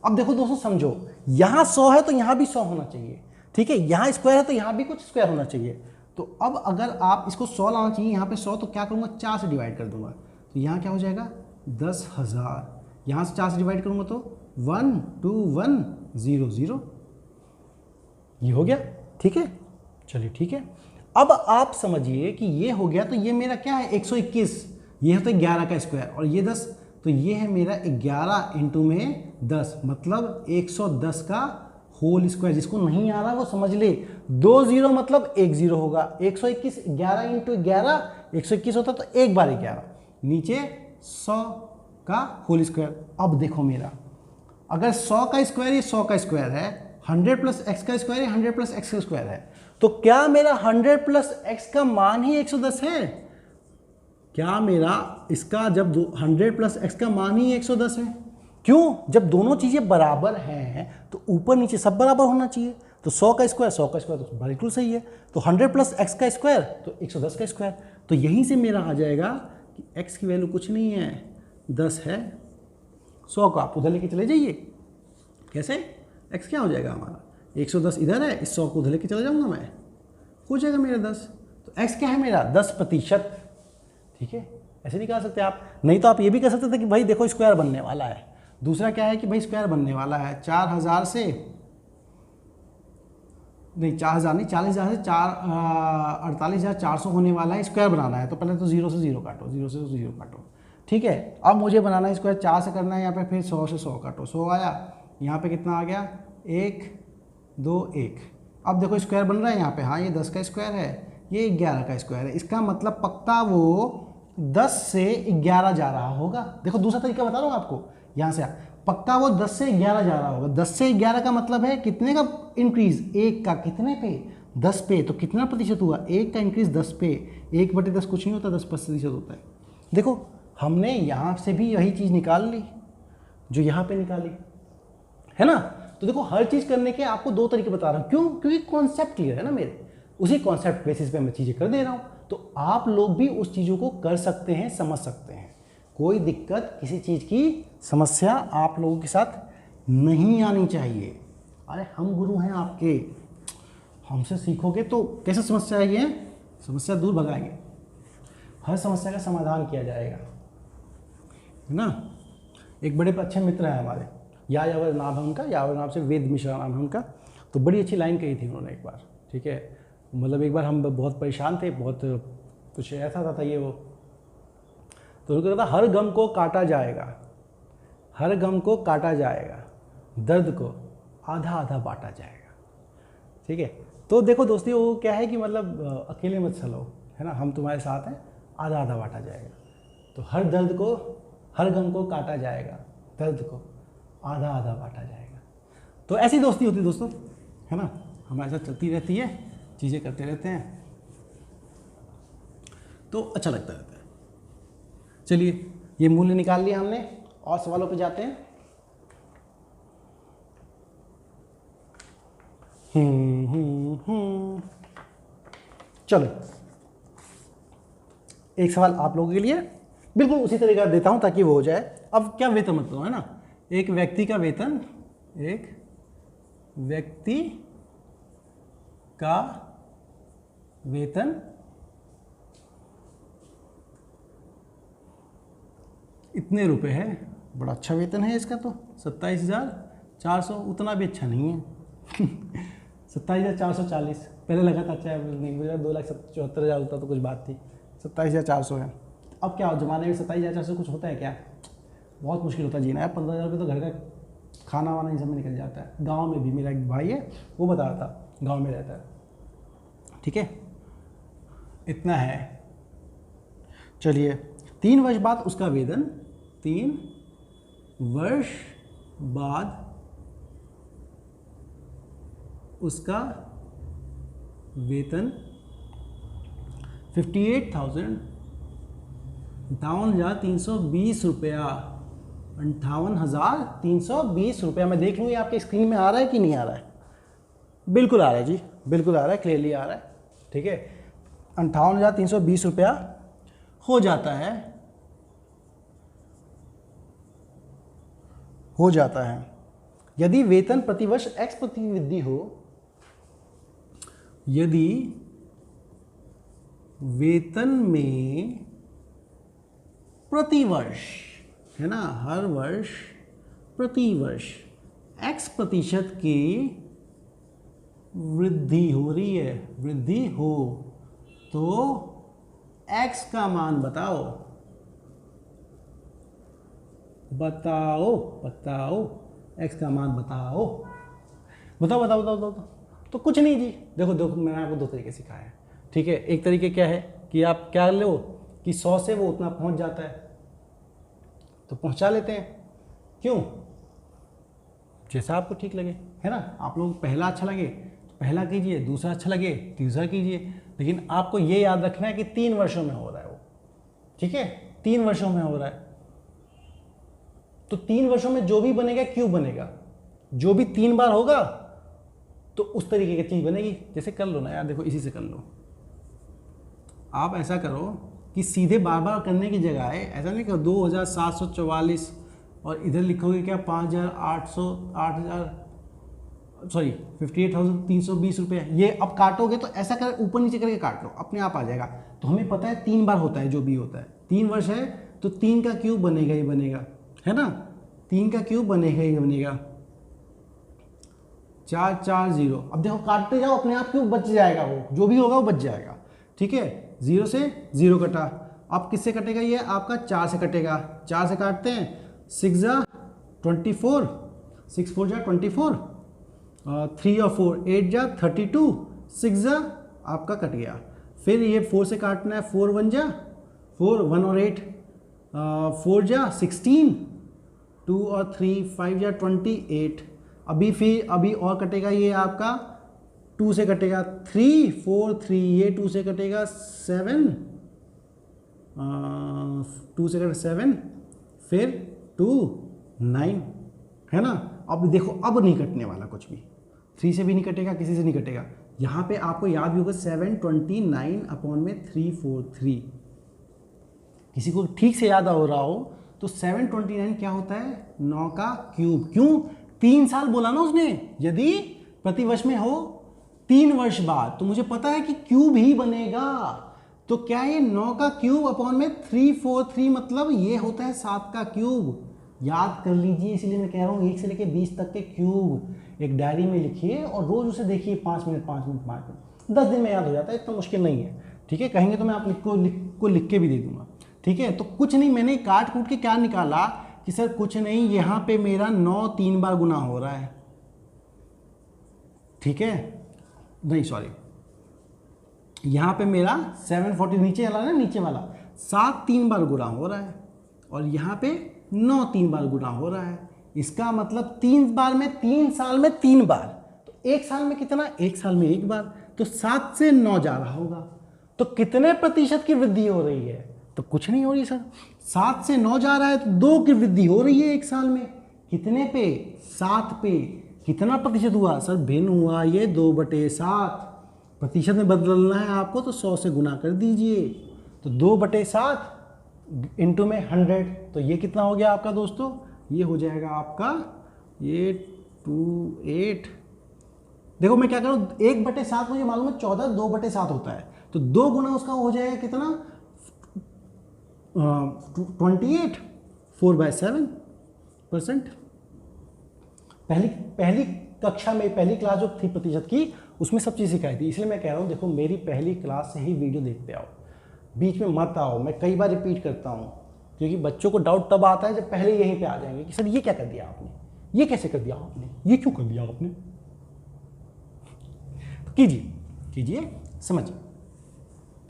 अब देखो दोस्तों समझो, यहाँ 100 है तो यहाँ भी 100 होना चाहिए, ठीक है, यहाँ स्क्वायर है तो यहाँ भी कुछ स्क्वायर होना चाहिए। तो अब अगर आप इसको 100 लाना चाहिए, यहाँ पे 100, तो क्या करूँगा, 4 से डिवाइड कर दूंगा, तो यहाँ क्या हो जाएगा 10,000, यहाँ से 4 से डिवाइड करूँगा तो 12100, ये हो गया, ठीक है। चलिए ठीक है। अब आप समझिए कि ये हो गया, तो ये मेरा क्या है 121, ये है तो 11 का स्क्वायर और ये 10, तो ये है मेरा 11 इंटू में 10 मतलब 110 का होल स्क्वायर। जिसको नहीं आ रहा वो समझ ले, 2 जीरो मतलब 1 जीरो होगा। 121 11 इंटू 11 121 होता तो एक बार 11, नीचे 100 का होल स्क्वायर। अब देखो मेरा, अगर 100 का स्क्वायर ये 100 का स्क्वायर है, 100 प्लस एक्स का स्क्वायर 100 प्लस एक्स का स्क्वायर है, तो क्या मेरा 100 प्लस एक्स का मान ही 110 है? क्या मेरा इसका जब 100 प्लस एक्स का मान ही 110 है? क्यों? जब दोनों चीजें बराबर हैं तो ऊपर नीचे सब बराबर होना चाहिए। तो 100 का स्क्वायर तो बिल्कुल सही है। तो 100 प्लस एक्स का स्क्वायर तो 110 का स्क्वायर। तो यहीं से मेरा आ जाएगा कि एक्स की वैल्यू कुछ नहीं है, 10 है। 100 को आप उधर लेके चले जाइए। कैसे? एक्स क्या हो जाएगा हमारा, 110 इधर है, इस 100 को उधर लेके चले जाऊंगा मैं, हो जाएगा मेरा 10। तो एक्स क्या है मेरा 10%। ठीक है, ऐसे निकाल सकते हैं आप। नहीं तो आप ये भी कह सकते थे कि भाई देखो स्क्वायर बनने वाला है। दूसरा क्या है कि भाई स्क्वायर बनने वाला है 4000 से, नहीं 4000 नहीं, 40,000 से 48,400 होने वाला है। स्क्वायर बनाना है तो पहले तो 0 से 0 काटो, 0 से 0 काटो। ठीक है, अब मुझे बनाना है स्क्वायर 4 से करना है यहाँ पे, फिर 100 से 100 काटो, 100 आया, यहाँ पे कितना आ गया 1 2 1। अब देखो स्क्वायर बन रहा है यहाँ पे, हाँ ये 10 का स्क्वायर है, ये 11 का स्क्वायर है। इसका मतलब पक्का वो 10 से 11 जा रहा होगा। देखो दूसरा तरीका बता रहा हूँ आपको, यहाँ से पक्का वो 10 से 11 जा रहा होगा। 10 से 11 का मतलब है कितने का इंक्रीज, 1 का कितने पे 10 पे, तो कितना प्रतिशत हुआ 1 का इंक्रीज 10 पे। 1/10 कुछ नहीं होता, 10% होता है। देखो हमने यहाँ से भी यही चीज़ निकाल ली जो यहाँ पे निकाली है ना। तो देखो हर चीज़ करने के आपको 2 तरीके बता रहा हूँ। क्यों? क्योंकि कॉन्सेप्ट क्लियर है ना मेरे, उसी कॉन्सेप्ट बेसिस पे मैं चीज़ें कर दे रहा हूँ। तो आप लोग भी उस चीज़ों को कर सकते हैं, समझ सकते हैं। कोई दिक्कत, किसी चीज़ की समस्या आप लोगों के साथ नहीं आनी चाहिए। अरे हम गुरु हैं आपके, हमसे सीखोगे तो कैसे समस्या आएगी है, समस्या दूर भगाएंगे। हर समस्या का समाधान किया जाएगा, है ना। एक बड़े अच्छे मित्र हैं हमारे, यावर नाम है उनका, यावर नाम से वेद मिश्रा नाम है उनका। तो बड़ी अच्छी लाइन कही थी उन्होंने एक बार। ठीक है, मतलब एक बार हम बहुत परेशान थे, बहुत कुछ ऐसा था ये वो, तो उनको कहता हर गम को काटा जाएगा, हर गम को काटा जाएगा, दर्द को आधा आधा बांटा जाएगा। ठीक है, तो देखो दोस्ती वो क्या है कि मतलब अकेले मत चलो, है ना, हम तुम्हारे साथ हैं, आधा आधा बांटा जाएगा। तो हर दर्द को, हर गम को काटा जाएगा, दर्द को आधा आधा बांटा जाएगा। तो ऐसी दोस्ती होती है दोस्तों, है ना, हमारे साथ चलती रहती है, चीज़ें करते रहते हैं, तो अच्छा लगता रहता है। चलिए ये मूल्य निकाल लिया हमने, और सवालों पे जाते हैं। चलो एक सवाल आप लोगों के लिए बिल्कुल उसी तरीके का देता हूं ताकि वो हो जाए। अब क्या वेतन मतलब है ना, एक व्यक्ति का वेतन, एक व्यक्ति का वेतन इतने रुपए है। बड़ा अच्छा वेतन है इसका, तो 27,400, उतना भी अच्छा नहीं है 27,440, पहले लगा था अच्छा नहीं, मुझे 2,74,000 होता तो कुछ बात थी, 27,400 है। अब क्या ज़माने में 27,400 कुछ होता है क्या? बहुत मुश्किल होता है जीना यार। 15,000 रुपये तो घर का खाना वाना इन सब में निकल जाता है। गांव में भी मेरा एक भाई है, वो बता रहा था, गांव में रहता है। ठीक है, इतना है। चलिए 3 वर्ष बाद उसका वेतन, 3 वर्ष बाद उसका वेतन 58,320 रुपया, 58,320 रुपया। मैं देख लूँ ये आपके स्क्रीन में आ रहा है कि नहीं आ रहा है? बिल्कुल आ रहा है जी, बिल्कुल आ रहा है, क्लियरली आ रहा है। ठीक है, 58,320 रुपया हो जाता है, हो जाता है यदि वेतन प्रतिवर्ष x प्रति वृद्धि हो, यदि वेतन में प्रतिवर्ष, है ना, हर वर्ष प्रतिवर्ष x% की वृद्धि हो रही है, वृद्धि हो तो x का मान बताओ, बताओ बताओ, x का मान बताओ, बताओ बताओ बताओ बताओ। तो कुछ नहीं जी, देखो देखो मैंने आपको दो तरीके सिखाया है, ठीक है। एक तरीके क्या है कि आप क्या लो कि 100 से वो उतना पहुंच जाता है तो पहुंचा लेते हैं, क्यों, जैसा आपको ठीक लगे, है ना। आप लोग पहला अच्छा लगे तो पहला कीजिए, दूसरा अच्छा लगे तीसरा कीजिए, लेकिन आपको ये याद रखना है कि 3 वर्षों में हो रहा है वो, ठीक है, 3 वर्षों में हो रहा है। तो 3 वर्षों में जो भी बनेगा क्यूब बनेगा, जो भी 3 बार होगा तो उस तरीके की चीज बनेगी। जैसे कर लो ना यार, देखो इसी से कर लो, आप ऐसा करो कि सीधे बार बार करने की जगह है, ऐसा नहीं करो 2744 और इधर लिखोगे क्या 58,320 रुपये, ये अब काटोगे तो ऐसा कर ऊपर नीचे करके काट लो, अपने आप आ जाएगा। तो हमें पता है 3 बार होता है जो भी होता है, 3 वर्ष है तो 3 का क्यूब बनेगा ही बनेगा, है ना, 3 का क्यूब बनेगा ही बनेगा, 440। अब देखो काटते जाओ अपने आप क्यूब बच जाएगा, वो जो भी होगा वो बच जाएगा, ठीक है। 0 से 0 कटा, अब किससे कटेगा, ये आपका 4 से कटेगा, 4 से काटते हैं, 6 जा 24, 6 4 जा 24, 3 और 4 8 जा 32, 6 जा आपका कट गया। फिर ये 4 से काटना है, 4 1 जा 4, 1 और 8, 4 जा 16, 2 और 3 5 जा 28। अभी और कटेगा, ये आपका 2 से कटेगा 3 4 3, ये 2 से कटेगा 7, 2 से कटेगा 7, फिर 2 9, है ना। अब देखो अब नहीं कटने वाला कुछ भी, 3 से भी नहीं कटेगा, किसी से नहीं कटेगा। यहाँ पे आपको याद भी होगा 729 अपॉन में 343, किसी को ठीक से याद हो रहा हो तो 729 क्या होता है, 9 का क्यूब। क्यों, 3 साल बोला ना उसने, यदि प्रतिवर्ष में हो 3 वर्ष बाद तो मुझे पता है कि क्यूब ही बनेगा। तो क्या ये 9 का क्यूब अपॉन में 343, मतलब ये होता है 7 का क्यूब। याद कर लीजिए, इसलिए मैं कह रहा हूँ 1 से लेकर 20 तक के क्यूब एक डायरी में लिखिए और रोज उसे देखिए 5 मिनट 5 मिनट 5 मिनट, 10 दिन में याद हो जाता है, इतना मुश्किल नहीं है, ठीक है। कहेंगे तो मैं आप लिख के भी दे दूंगा, ठीक है। तो कुछ नहीं, मैंने काट कूट के क्या निकाला कि सर कुछ नहीं, यहाँ पे मेरा 9 3 बार गुना हो रहा है, ठीक है, नहीं सॉरी, यहाँ पे मेरा 740 नीचे वाला ना, नीचे वाला 7 3 बार गुना हो रहा है और यहाँ पे 9 3 बार गुना हो रहा है। इसका मतलब 3 बार में 3 साल में 3 बार, तो 1 साल में कितना, 1 साल में 1 बार, तो 7 से 9 जा रहा होगा। तो कितने प्रतिशत की वृद्धि हो रही है, तो कुछ नहीं हो रही सर, 7 से 9 जा रहा है तो 2 की वृद्धि हो रही है 1 साल में। कितने पे, 7 पे। कितना प्रतिशत हुआ सर, भिन्न हुआ ये 2/7, प्रतिशत में बदलना है आपको तो 100 से गुना कर दीजिए, तो 2/7 इंटू में 100, तो ये कितना हो गया आपका दोस्तों, ये हो जाएगा आपका ये 28। देखो मैं क्या करूँ, 1/7 मुझे मालूम है 14, 2/7 होता है, तो 2 गुना उसका हो जाएगा कितना, 28, 4/7%। पहली कक्षा में, पहली क्लास जो थी प्रतिशत की, उसमें सब चीज़ सिखाई थी। इसलिए मैं कह रहा हूँ देखो मेरी पहली क्लास से ही वीडियो देखते आओ, बीच में मत आओ, मैं कई बार रिपीट करता हूँ, क्योंकि बच्चों को डाउट तब आता है जब पहले यहीं पे आ जाएंगे कि सर ये क्या कर दिया आपने, ये कैसे कर दिया आपने, ये क्यों कर दिया आपने। कीजिए समझिए,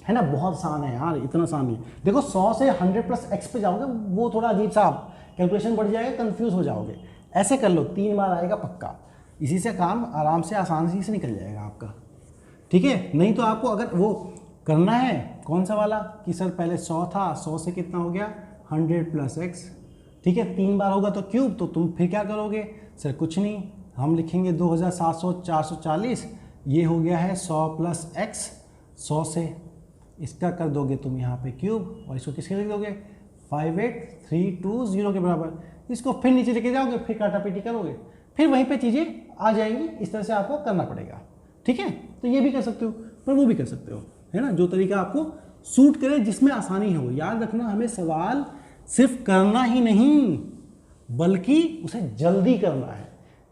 है ना, बहुत आसान है यार, इतना आसान नहीं। देखो 100 से 100 प्लस x पे जाओगे वो थोड़ा अजीब सा कैलकुलेशन बढ़ जाएगा, कंफ्यूज हो जाओगे। ऐसे कर लो, 3 बार आएगा पक्का, इसी से काम आराम से आसानी से निकल जाएगा आपका, ठीक है। नहीं तो आपको अगर वो करना है कौन सा वाला कि सर पहले 100 था, 100 से कितना हो गया 100 प्लस x, ठीक है, 3 बार होगा तो क्यूब, तो तुम फिर क्या करोगे सर, कुछ नहीं, हम लिखेंगे 2700 ये हो गया है 100 प्लस x, 100 से इसका कर दोगे तुम यहाँ पे क्यूब और इसको किसके लिख दोगे 58320 के बराबर। इसको फिर नीचे लेके जाओगे, फिर काटापीटी करोगे, फिर वहीं पे चीज़ें आ जाएंगी। इस तरह से आपको करना पड़ेगा, ठीक है। तो ये भी कर सकते हो, पर वो भी कर सकते हो, है ना, जो तरीका आपको सूट करे, जिसमें आसानी हो। याद रखना, हमें सवाल सिर्फ करना ही नहीं बल्कि उसे जल्दी करना है,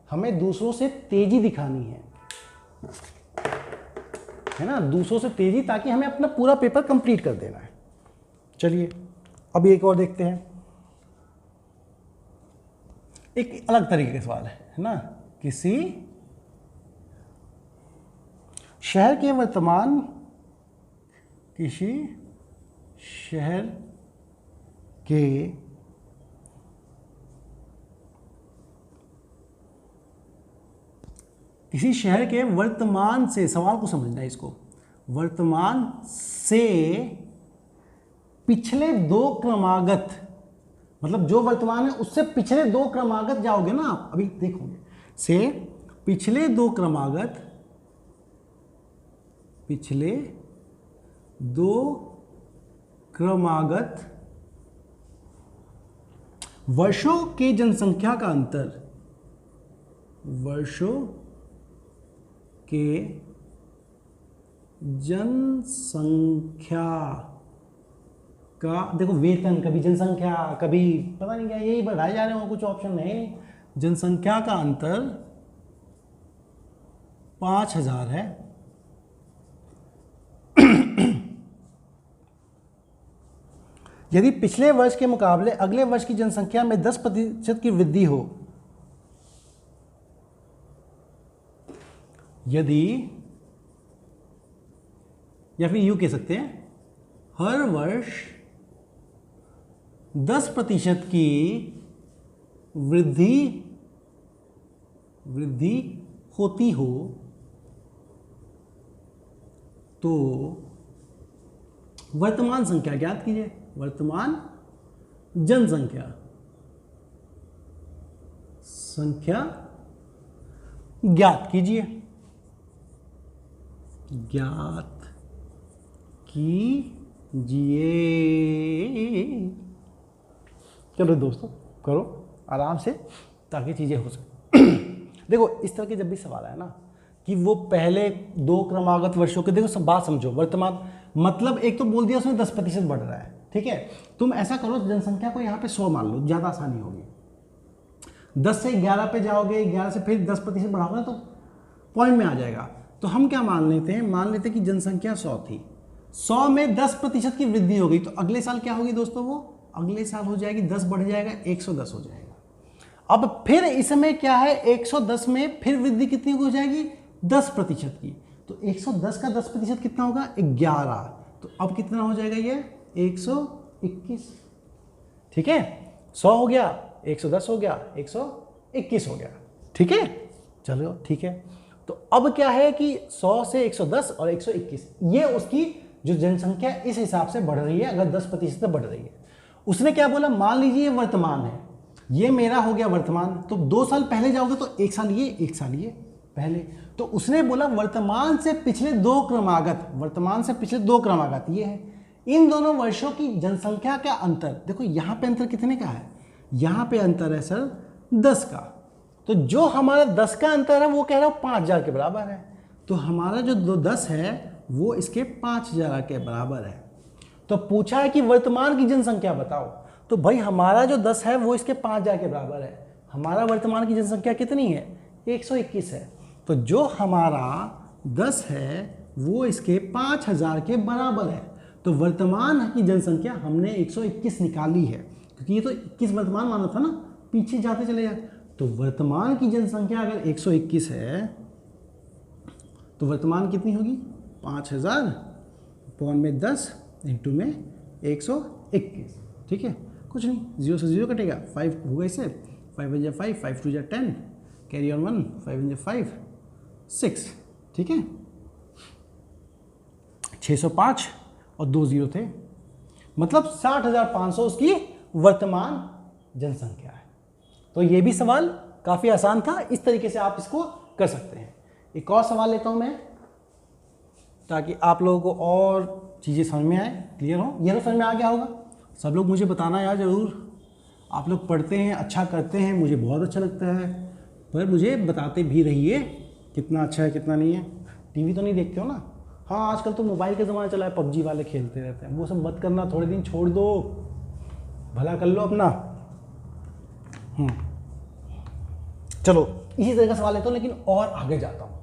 हमें दूसरों से तेजी दिखानी है, है ना, दूसरों से तेजी, ताकि हमें अपना पूरा पेपर कंप्लीट कर देना है। चलिए अब एक और देखते हैं, एक अलग तरीके का सवाल है ना। किसी शहर के वर्तमान, किसी शहर के किसी शहर के वर्तमान से, सवाल को समझना है इसको, वर्तमान से पिछले दो क्रमागत, मतलब जो वर्तमान है उससे पिछले दो क्रमागत जाओगे ना आप, अभी देखोगे, से पिछले दो क्रमागत, पिछले दो क्रमागत वर्षों के जनसंख्या का अंतर, वर्षों के जनसंख्या का, देखो वेतन, कभी जनसंख्या, कभी पता नहीं क्या, यही बढ़ाए जा रहे हो, कुछ ऑप्शन है नहीं। जनसंख्या का अंतर 5000 है, यदि पिछले वर्ष के मुकाबले अगले वर्ष की जनसंख्या में 10% की वृद्धि हो, यदि, या फिर यूं कह सकते हैं, हर वर्ष 10% की वृद्धि होती हो तो वर्तमान संख्या ज्ञात कीजिए, वर्तमान जनसंख्या ज्ञात कीजिए, ज्ञात कीजिए। चलो दोस्तों करो आराम से, ताकि चीजें हो सके। देखो इस तरह के जब भी सवाल है ना, कि वो पहले दो क्रमागत वर्षों के, देखो सब बात समझो, वर्तमान मतलब एक तो बोल दिया उसने 10% बढ़ रहा है, ठीक है। तुम ऐसा करो, जनसंख्या को यहाँ पे 100 मान लो, ज़्यादा आसानी होगी। 10 से 11 पे जाओगे, 11 से फिर 10% बढ़ाओगे तो पॉइंट में आ जाएगा। तो हम क्या मान लेते हैं, मान लेते हैं कि जनसंख्या 100 थी, 100 में 10% की वृद्धि हो गई, तो अगले साल क्या होगी दोस्तों, वो अगले साल हो जाएगी 10 बढ़ जाएगा 110 हो जाएगा। अब फिर इसमें क्या है, 110 में फिर वृद्धि कितनी हो जाएगी, 10% की। तो 110 का 10% कितना होगा, 11। तो अब कितना हो जाएगा ये, 121। ठीक है, 100 हो गया, 110 हो गया, 121 हो गया। ठीक है, चलो ठीक है। तो अब क्या है कि 100 से 110 और 121, ये उसकी जो जनसंख्या इस हिसाब से बढ़ रही है, अगर 10% से बढ़ रही है। उसने क्या बोला, मान लीजिए ये वर्तमान है, ये मेरा हो गया वर्तमान, तो 2 साल पहले जाओगे तो 1 साल ये 1 साल ये पहले। तो उसने बोला वर्तमान से पिछले दो क्रमागत, वर्तमान से पिछले दो क्रमागत ये है, इन दोनों वर्षों की जनसंख्या का अंतर। देखो यहाँ पे अंतर कितने का है, यहाँ पे अंतर है सर 10 का। तो जो हमारा 10 का अंतर है वो कह रहा हूँ 5000 के बराबर है। तो हमारा जो 10 है वो इसके 5000 के बराबर है। तो पूछा है कि वर्तमान की जनसंख्या बताओ, तो भाई हमारा जो 10 है वो इसके 5000 के बराबर है। हमारा वर्तमान की जनसंख्या कितनी है, 121 है। तो जो हमारा 10 है वो इसके 5000 के बराबर है। तो वर्तमान की जनसंख्या हमने 121 निकाली है, क्योंकि ये तो 21 वर्तमान माना था ना, पीछे जाते चले जाए। तो वर्तमान की जनसंख्या अगर 121 है तो वर्तमान कितनी होगी, 5000 पौन में 10 इंटू में 121। ठीक है, कुछ नहीं, 0 से 0 कटेगा, 5 होगा इससे, 5 1 5, 5 2 10, कैरी ऑन 1, 5 1 5, 6। ठीक है, 605 और 2 0 थे, मतलब 60,500 उसकी वर्तमान जनसंख्या है। तो ये भी सवाल काफ़ी आसान था, इस तरीके से आप इसको कर सकते हैं। एक और सवाल लेता हूं मैं, ताकि आप लोगों को और चीज़ें समझ में आए, क्लियर हो। ये तो समझ में आ गया होगा। सब लोग मुझे बताना यार ज़रूर, आप लोग पढ़ते हैं, अच्छा करते हैं, मुझे बहुत अच्छा लगता है, पर मुझे बताते भी रहिए कितना अच्छा है कितना नहीं है। टीवी तो नहीं देखते हो ना? हाँ, आजकल तो मोबाइल का ज़माना चला है, पबजी वाले खेलते रहते हैं, वो सब मत करना, थोड़े दिन छोड़ दो, भला कर लो अपना। चलो इसी तरह का सवाल लेता हूँ, लेकिन और आगे जाता हूँ,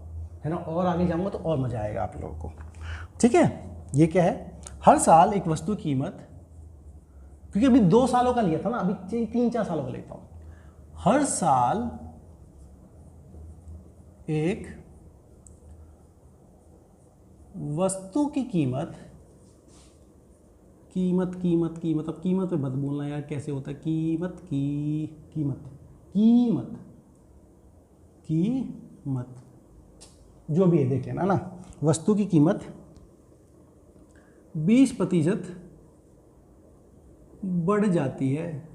है ना, और आगे जाऊंगा तो और मजा आएगा आप लोगों को। ठीक है, ये क्या है, हर साल एक वस्तु की कीमत, क्योंकि अभी 2 सालों का लिया था ना, अभी 3-4 सालों का लेता हूं। हर साल एक वस्तु की कीमत, कीमत कीमत कीमत, अब कीमत पे मत बोलना यार, कैसे होता है कीमत की कीमत कीमत कीमत, जो भी है देख लेना ना। वस्तु की कीमत 20% बढ़ जाती है।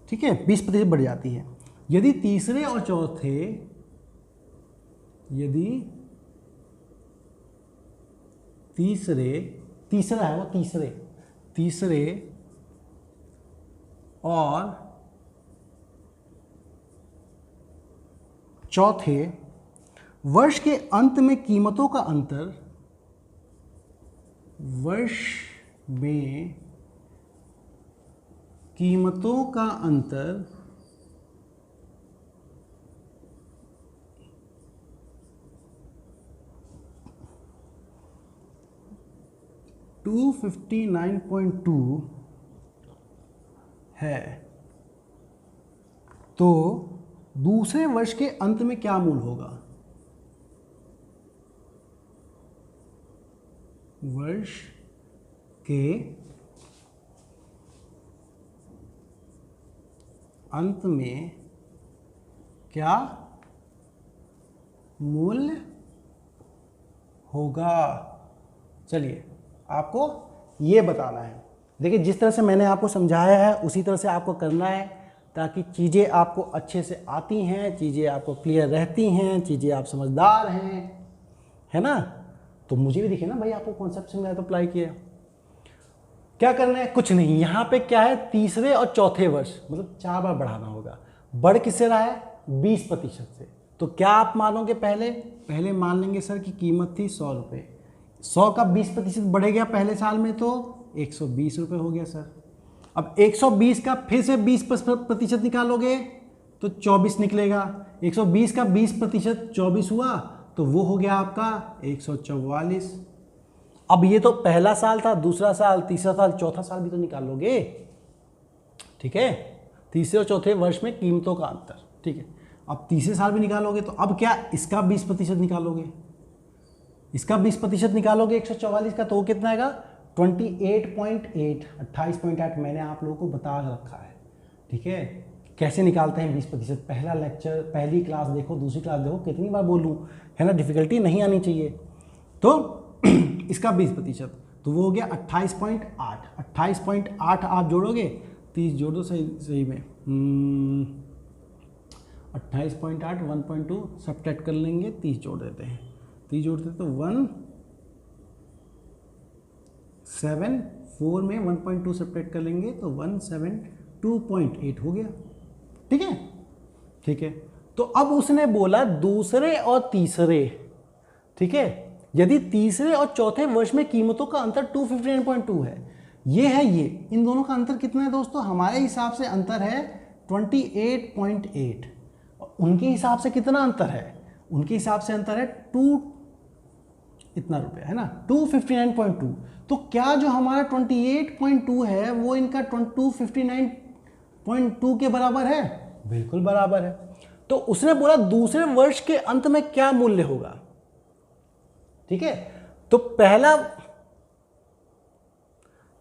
ठीक है, 20% बढ़ जाती है यदि तीसरे और चौथे, यदि तीसरा है वो तीसरे और चौथे वर्ष के अंत में कीमतों का अंतर, वर्ष में कीमतों का अंतर 259.2 है, तो दूसरे वर्ष के अंत में क्या मूल्य होगा? वर्ष के अंत में क्या मूल्य होगा? चलिए आपको ये बताना है। देखिए जिस तरह से मैंने आपको समझाया है उसी तरह से आपको करना है, ताकि चीज़ें आपको अच्छे से आती हैं, चीज़ें आपको क्लियर रहती हैं, चीज़ें आप समझदार हैं, है ना। तो मुझे भी दिखे ना भाई आपको कॉन्सेप्ट समझ आया तो अप्लाई किया। क्या करना है? कुछ नहीं, यहाँ पे क्या है, तीसरे और चौथे वर्ष मतलब 4 बार बढ़ाना होगा। बढ़ किससे रहा है? 20% से। तो क्या आप मानोगे? पहले मान लेंगे सर की कीमत थी 100 रुपये, 100 का 20% बढ़ेगा पहले साल में तो 120 रुपये हो गया सर। अब 120 का फिर से 20% निकालोगे तो 24 निकलेगा। 120 का 20% 24 हुआ तो वो हो गया आपका 144। अब ये तो पहला साल था, दूसरा साल, तीसरा साल, चौथा साल भी तो निकालोगे। ठीक है, तीसरे और चौथे वर्ष में कीमतों का अंतर। ठीक है, अब तीसरे साल भी निकालोगे तो अब क्या, इसका 20% निकालोगे, इसका 20% निकालोगे 144 का, तो वो कितना आएगा? 28.8, 28.8 मैंने आप लोगों को बता रखा है। ठीक है, कैसे निकालते हैं 20%? पहला लेक्चर, पहली क्लास देखो, दूसरी क्लास देखो, कितनी बार बोलूं, है ना, डिफिकल्टी नहीं आनी चाहिए। तो इसका 20%, तो वो हो गया 28.8। 28.8 आप जोड़ोगे, 30 जोड़ो सही में, 28.8 1.2 सब्ट्रैक्ट कर लेंगे, 30 जोड़ देते हैं, 30 जोड़ते तो 174 में 1.2 सब्ट्रैक्ट कर लेंगे तो 172.8 हो गया। ठीक है, ठीक है। तो अब उसने बोला दूसरे और तीसरे, ठीक है, यदि तीसरे और चौथे वर्ष में कीमतों का अंतर 259.2 है, ये है ये, इन दोनों का अंतर कितना है दोस्तों? हमारे हिसाब से अंतर है 28.8। उनके हिसाब से कितना अंतर है? उनके हिसाब से अंतर है 2 इतना रुपया, है ना, 259.2। तो क्या जो हमारा 28.2 है वो इनका 259.2 के बराबर है? बिल्कुल बराबर है। तो उसने बोला दूसरे वर्ष के अंत में क्या मूल्य होगा। ठीक है, तो पहला,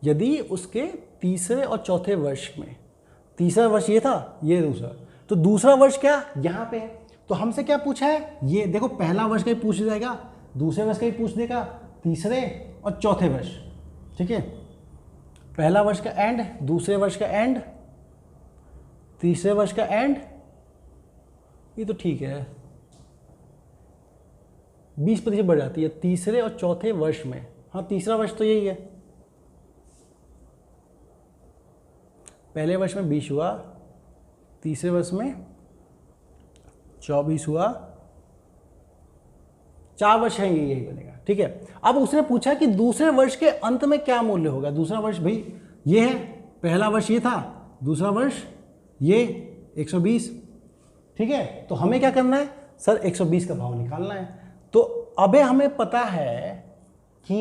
यदि उसके तीसरे और चौथे वर्ष में, तीसरा वर्ष ये था, ये दूसरा, तो दूसरा वर्ष क्या यहां पे है, तो हमसे क्या पूछा है? ये देखो, पहला वर्ष का ही पूछ जाएगा, दूसरे वर्ष का ही पूछ देगा, तीसरे और चौथे वर्ष। ठीक है, पहला वर्ष का एंड, दूसरे वर्ष का एंड, तीसरे वर्ष का एंड, ये तो ठीक है, 20% बढ़ जाती है तीसरे और चौथे वर्ष में। हाँ, तीसरा वर्ष तो यही है, पहले वर्ष में 20 हुआ, तीसरे वर्ष में 24 हुआ, 4 वर्ष है, यही बनेगा। ठीक है, अब उसने पूछा कि दूसरे वर्ष के अंत में क्या मूल्य होगा। दूसरा वर्ष भाई ये है, पहला वर्ष ये था, दूसरा वर्ष ये 120। ठीक है, तो हमें क्या करना है? सर 120 का भाव निकालना है। तो अबे हमें पता है कि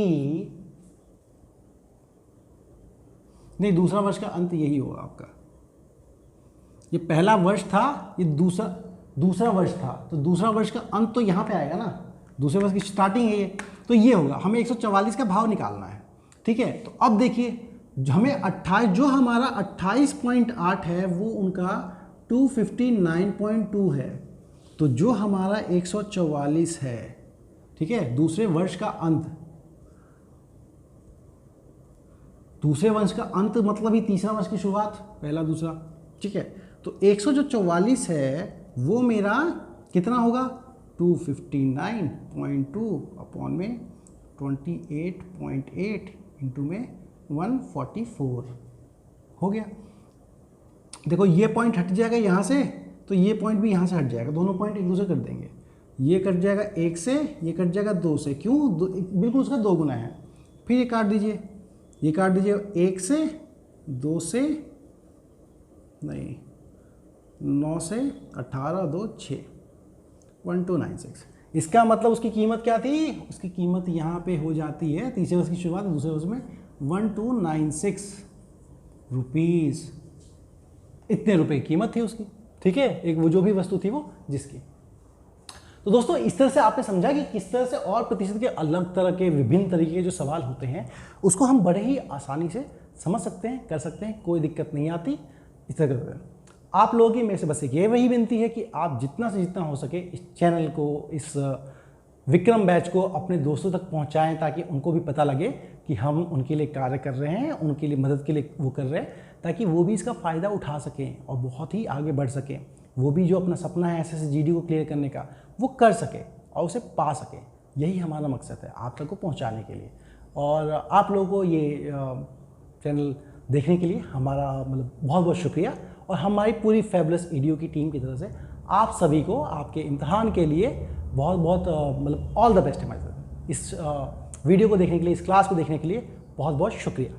नहीं, दूसरा वर्ष का अंत यही होगा आपका। ये पहला वर्ष था, ये दूसरा वर्ष था, तो दूसरा वर्ष का अंत तो यहाँ पे आएगा ना, दूसरे वर्ष की स्टार्टिंग है ये, तो ये होगा। हमें 144 का भाव निकालना है, ठीक है। तो अब देखिए हमें 28, जो हमारा 28.8 है वो उनका 259.2 है। तो जो हमारा 144 है, ठीक है, दूसरे वर्ष का अंत, दूसरे वर्ष का अंत मतलब ही तीसरा वर्ष की शुरुआत, पहला दूसरा, ठीक है। तो 144 है वो मेरा कितना होगा, 259.2 अपॉन में 28.8 इंटू में 144 हो गया। देखो ये पॉइंट हट जाएगा यहाँ से, तो ये पॉइंट भी यहाँ से हट जाएगा, दोनों पॉइंट एक दूसरे कर देंगे। ये कट जाएगा 1 से, ये कट जाएगा 2 से, क्यों, बिल्कुल उसका 2 गुना है। फिर ये काट दीजिए, ये काट दीजिए 1 से, 2 से, नहीं 9 से, 18, 2, 6, 1296। इसका मतलब उसकी कीमत क्या थी, उसकी कीमत यहाँ पे हो जाती है तीसरे वर्ष की शुरुआत, दूसरे वर्ष में 1296 रुपीज़, इतने रुपए की कीमत थी उसकी, ठीक है, एक वो जो भी वस्तु थी वो जिसकी। तो दोस्तों इस तरह से आपने समझा कि किस तरह से और प्रतिशत के अलग तरह के विभिन्न तरीके के जो सवाल होते हैं उसको हम बड़े ही आसानी से समझ सकते हैं, कर सकते हैं, कोई दिक्कत नहीं आती। इस तरह कर आप लोगों की मेरे से बस एक ये वही विनती है कि आप जितना से जितना हो सके इस चैनल को, इस विक्रम बैच को अपने दोस्तों तक पहुंचाएं, ताकि उनको भी पता लगे कि हम उनके लिए कार्य कर रहे हैं, उनके लिए मदद के लिए वो कर रहे हैं, ताकि वो भी इसका फ़ायदा उठा सकें और बहुत ही आगे बढ़ सकें। वो भी जो अपना सपना है SSC GD को क्लियर करने का वो कर सके और उसे पा सके, यही हमारा मकसद है आप तक को पहुँचाने के लिए। और आप लोगों को ये चैनल देखने के लिए हमारा मतलब बहुत बहुत शुक्रिया, और हमारी पूरी फैबुलस EDU की टीम की तरफ से आप सभी को आपके इम्तहान के लिए बहुत बहुत मतलब ऑल द बेस्ट है हमारी तरफ। इस वीडियो को देखने के लिए, इस क्लास को देखने के लिए बहुत बहुत शुक्रिया।